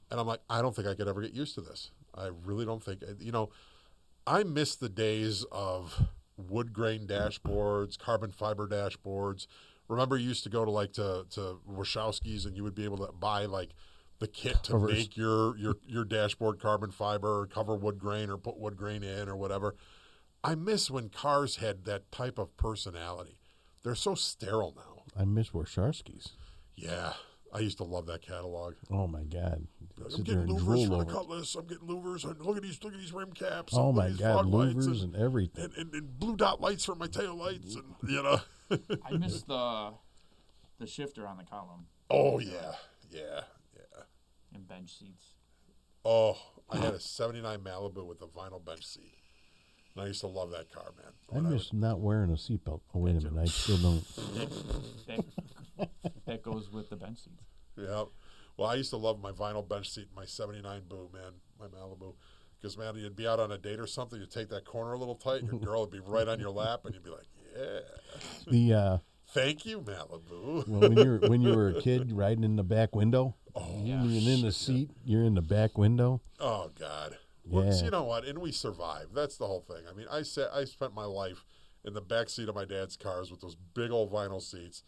And I'm like, I don't think I could ever get used to this. I really don't think, I miss the days of wood grain dashboards, carbon fiber dashboards. Remember, you used to go to Wachowski's, and you would be able to buy like the kit to make your dashboard carbon fiber, or cover wood grain, or put wood grain in, or whatever. I miss when cars had that type of personality. They're so sterile now. I miss Wachowski's. Yeah, I used to love that catalog. Oh my God! I'm getting louvers for the Cutlass. I'm getting louvers, and look at these rim caps. Oh my God, louvers and everything, and blue dot lights for my tail lights, and I miss the shifter on the column. Oh yeah. And bench seats. Oh, I had a '79 Malibu with a vinyl bench seat, and I used to love that car, man. I miss not wearing a seatbelt. Oh wait a minute, I still don't. That goes with the bench seats. Yeah. Well, I used to love my vinyl bench seat in my '79 Boo, man, my Malibu. Because, man, you'd be out on a date or something, you'd take that corner a little tight, and your girl would be right on your lap, and you'd be like, yeah. Thank you, Malibu. Well, when you were a kid riding in the back window, You mean in the seat? You're in the back window. Oh God. Yeah. Well, so you know what? And we survived. That's the whole thing. I mean, I spent my life in the back seat of my dad's cars with those big old vinyl seats.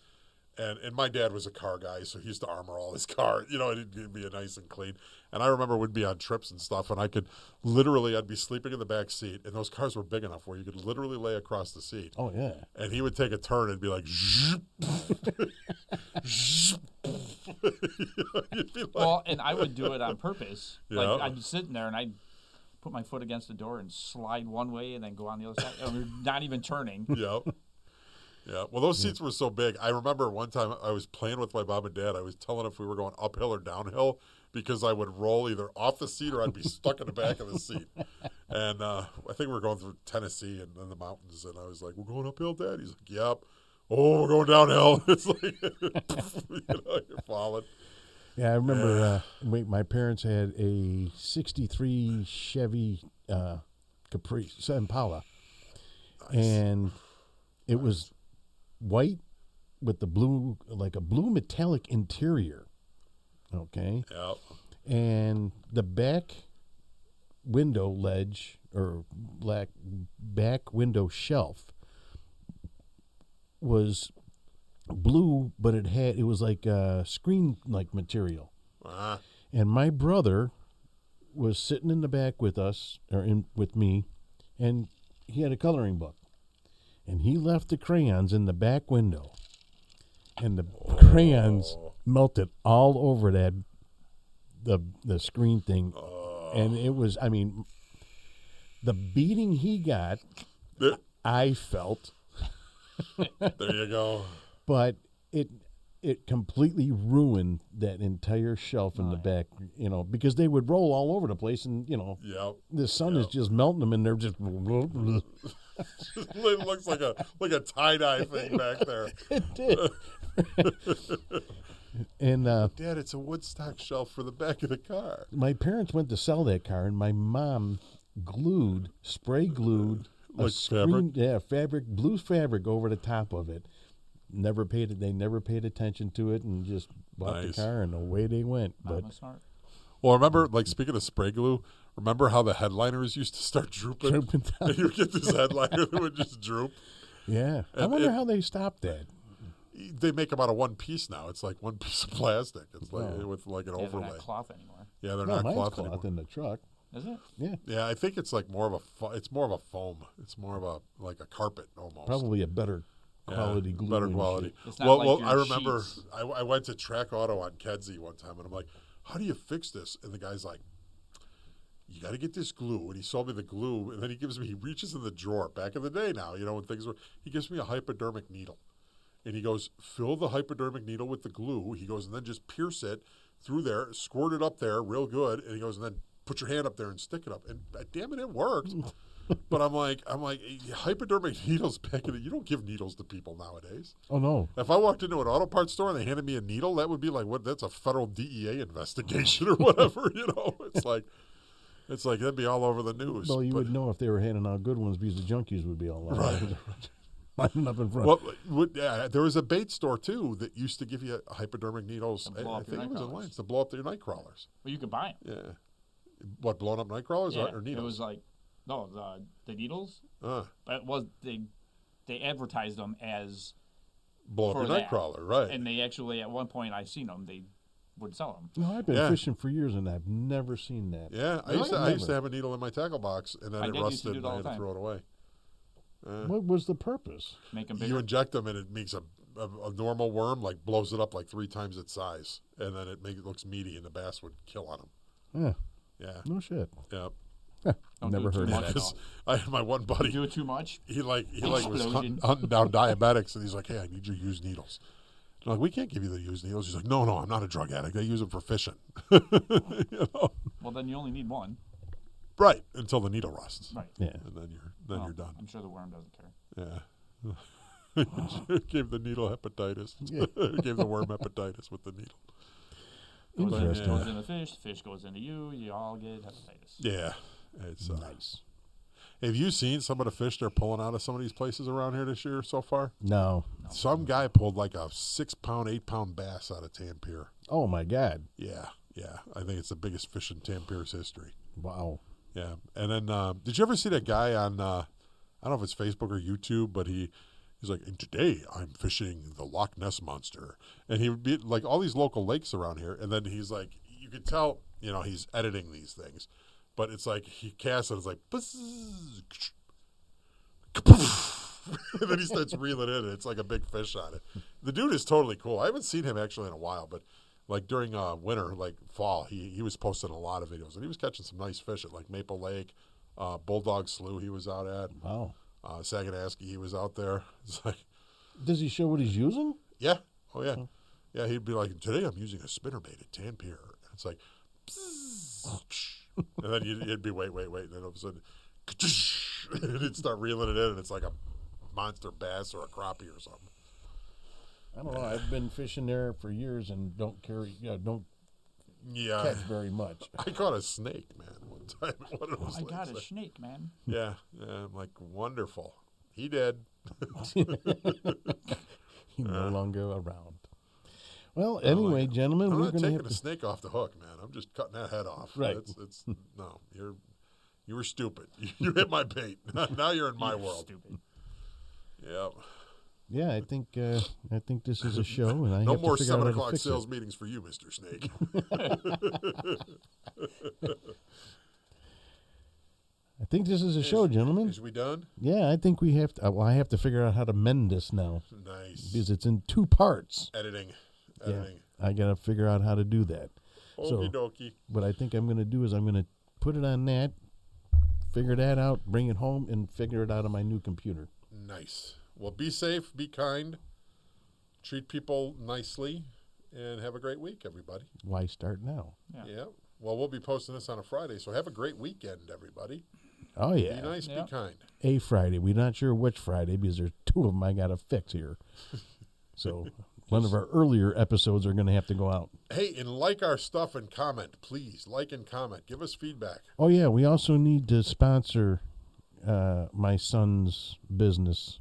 And my dad was a car guy, so he used to armor all his car. You know, it'd be nice and clean. And I remember we'd be on trips and stuff, and I'd be sleeping in the back seat, and those cars were big enough where you could literally lay across the seat. Oh yeah. And he would take a turn and be like, zzzz, zzzz. You'd be like, Well, and I would do it on purpose. Yeah. Like I'd be sitting there and I'd put my foot against the door and slide one way and then go on the other side. And we're not even turning. Yep. Yeah. Well, those seats were so big. I remember one time I was playing with my mom and dad. I was telling if we were going uphill or downhill because I would roll either off the seat or I'd be stuck in the back of the seat. And I think we were going through Tennessee and in the mountains. And I was like, "We're going uphill, Dad?" He's like, "Yep." "Oh, we're going downhill." It's like, you're falling. Yeah, I remember my parents had a 63 Chevy Caprice Impala. Nice. And it was white with the blue, like a blue metallic interior. Okay. Yep. And the back window ledge or back window shelf was blue, but it was like screen like material. Uh-huh. And my brother was sitting in the back with us with me, and he had a coloring book. And he left the crayons in the back window, and the crayons melted all over the screen thing. And it was, I mean, the beating he got, I felt. There you go. But it completely ruined that entire shelf in the back, you know, because they would roll all over the place, and you know, the sun is just melting them, and they're just. It looks like a tie-dye thing back there. It did. And Dad, it's a Woodstock shelf for the back of the car. my parents went to sell that car, and my mom spray glued a Like screen, blue fabric over the top of it. They never paid attention to it, and just bought the Nice. car, and away they went. But Smart. Well, remember, like, speaking of spray glue, remember how the headliners used to start drooping? Drooping down. And you would get this headliner that would just droop. yeah, I And wonder it- how they stopped that. They make them out of one piece now. It's like one piece of plastic. It's like Oh. with like an Yeah, they're overlay. not cloth anymore. Yeah, they're No, not mine's cloth cloth anymore. in the truck. Is it? Yeah, Yeah, I think it's like more of it's more of a foam. It's more of like a carpet almost. probably a better Yeah, quality glue. better and quality. shit. It's not Well, like well, your I remember sheets. I went to Track Auto on Kedzie one time, and I'm like, "How do you fix this?" And the guy's like, "You got to get this glue." And he sold me the glue, and then he reaches in the drawer. Back in the day now, you know, when things were, he gives me a hypodermic needle. And he goes, "Fill the hypodermic needle with the glue." He goes, "And then just pierce it through there, squirt it up there real good." And he goes, "And then put your hand up there and stick it up." And damn it, it worked. But I'm like, hypodermic needles back in you don't give needles to people nowadays. Oh no, If I walked into an auto parts store and they handed me a needle, that would be like, what? That's a federal DEA investigation or whatever. You know, it's like that'd be all over the news. well, you But- would know if they were handing out good ones because the junkies would be all over. Right. Lining up in front. Well, there was a bait store too that used to give you hypodermic needles. To blow I up your think it was in nightcrawlers. Lions to blow up their night crawlers. Well, you could buy them. Yeah, what blowing up night crawlers Yeah, or needles? it was like the needles. Uh, But it was they advertised them as, blow up for your that. night crawler, right? and they actually at one point I've seen them. They would sell them. no, I've been Yeah. fishing for years and I've never seen that. Yeah, I Really? used to Never. have a needle in my tackle box, and then My it dad used to rusted, do and it I all had the to time. throw it away. What was the purpose? Make them You bigger. inject them, and it makes a normal worm like blows it up like 3 times its size, and then it looks meaty, and the bass would kill on them. Yeah, Yeah, no shit. yeah. Don't Never do it heard too of much. that. Because I had my one buddy. Do it too much. He was Explosion. hunting down diabetics, and he's like, "Hey, I need your used needles." And I'm like, "We can't give you the used needles." He's like, "No, I'm not a drug addict. They use them for fishing." You know? Well, then you only need one. Right, until the needle rusts. Right. Yeah. And then Well, you're done. I'm sure the worm doesn't care. Yeah. Gave the needle hepatitis. Yeah. Gave the worm hepatitis with the needle. Interesting. Goes in the fish goes into you. You all get hepatitis. Yeah. It's Nice. Have you seen some of the fish they're pulling out of some of these places around here this year so far? No. Some guy pulled like a 6-pound, 8-pound bass out of Tampere. Oh, my God. Yeah. I think it's the biggest fish in Tampere's history. Wow. Yeah. And then, did you ever see that guy on, I don't know if it's Facebook or YouTube, but he's like, and today I'm fishing the Loch Ness Monster. And he would be like all these local lakes around here. And then he's like, you could tell, he's editing these things. But it's like he casts it, it's like, and then he starts reeling in, and it's like a big fish on it. The dude is totally cool. I haven't seen him actually in a while, but like during winter, like fall, he was posting a lot of videos, and he was catching some nice fish at like Maple Lake, Bulldog Slough he was out at. Wow. Saganaski he was out there. It's like, Does he show what he's using? yeah, oh yeah, yeah. He'd be like, today I'm using a spinnerbait at Tampere. And it's like, and then it'd be wait, and then all of a sudden, and it'd start reeling it in, and it's like a monster bass or a crappie or something. I don't know. I've been fishing there for years and don't Yeah, catch very much. I caught a snake, man, one time. One of those I got a lakes. snake, man. Yeah, I'm like, wonderful. He did. He's no longer around. Well, anyway, gentlemen, I'm we're not going to taking have a to. snake off the hook, man. I'm just cutting that head off. Right. It's no, you were stupid. You hit my bait. Now you're in my world. Stupid. Yep. Yeah, I think this is a show, and I No have more to figure out 7 how to o'clock fix sales it. meetings for you, Mr. Snake. I think this is a show, gentlemen. Is we done? Yeah, I think we have to. Well, I have to figure out how to mend this now Nice. because it's in 2 parts. Editing. Yeah, I got to figure out how to do that. Okie dokie. What I think I'm going to do is I'm going to put it on that, figure that out, bring it home, and figure it out on my new computer. Nice. Well, be safe, be kind, treat people nicely, and have a great week, everybody. Why start now? Yeah. Well, we'll be posting this on a Friday, so have a great weekend, everybody. Oh, yeah. Be nice, be kind. A Friday. We're not sure which Friday because there's 2 of them I got to fix here. So one of our earlier episodes are going to have to go out. Hey, and like our stuff and comment, please. Like and comment. Give us feedback. Oh, yeah. We also need to sponsor my son's business.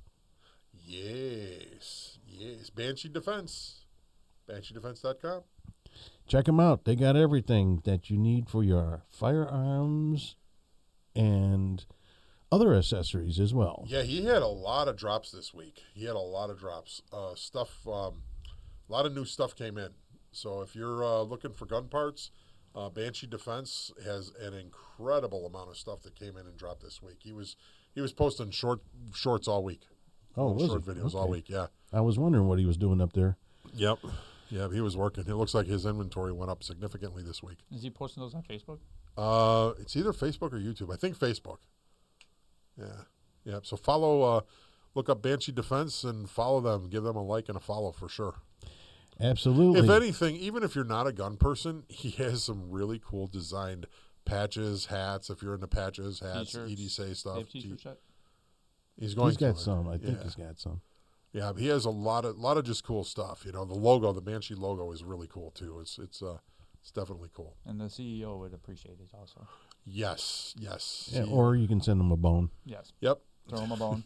Yes. Banshee Defense. BansheeDefense.com. Check them out. They got everything that you need for your firearms and other accessories as well. Yeah, he had a lot of drops this week. A lot of new stuff came in. So if you're looking for gun parts, Banshee Defense has an incredible amount of stuff that came in and dropped this week. He was posting shorts all week. Oh, was short he? videos all Okay. week. Yeah. I was wondering what he was doing up there. Yep. Yeah, he was working. It looks like his inventory went up significantly this week. Is he posting those on Facebook? It's either Facebook or YouTube. I think Facebook. Yeah. So follow, look up Banshee Defense and follow them. Give them a like and a follow for sure. Absolutely. If anything, even if you're not a gun person, he has some really cool designed patches, hats. If you're into patches, hats, T-shirts. EDSA stuff. They have t-shirts yet? He's going. He's got to. some. I think he's got some. Yeah, he has a lot of just cool stuff. The logo, the Banshee logo, is really cool too. It's definitely cool. And the CEO would appreciate it also. Yes. Yeah, or you can send him a bone. Yes. Yep. Throw him a bone.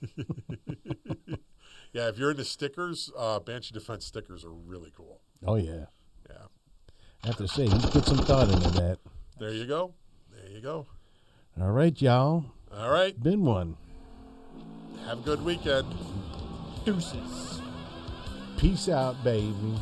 Yeah, if you're into stickers, Banshee Defense stickers are really cool. Oh, yeah. Yeah. I have to say, he's put some thought into that. There you go. All right, y'all. All right. Been one. Have a good weekend. Deuces. Peace out, baby.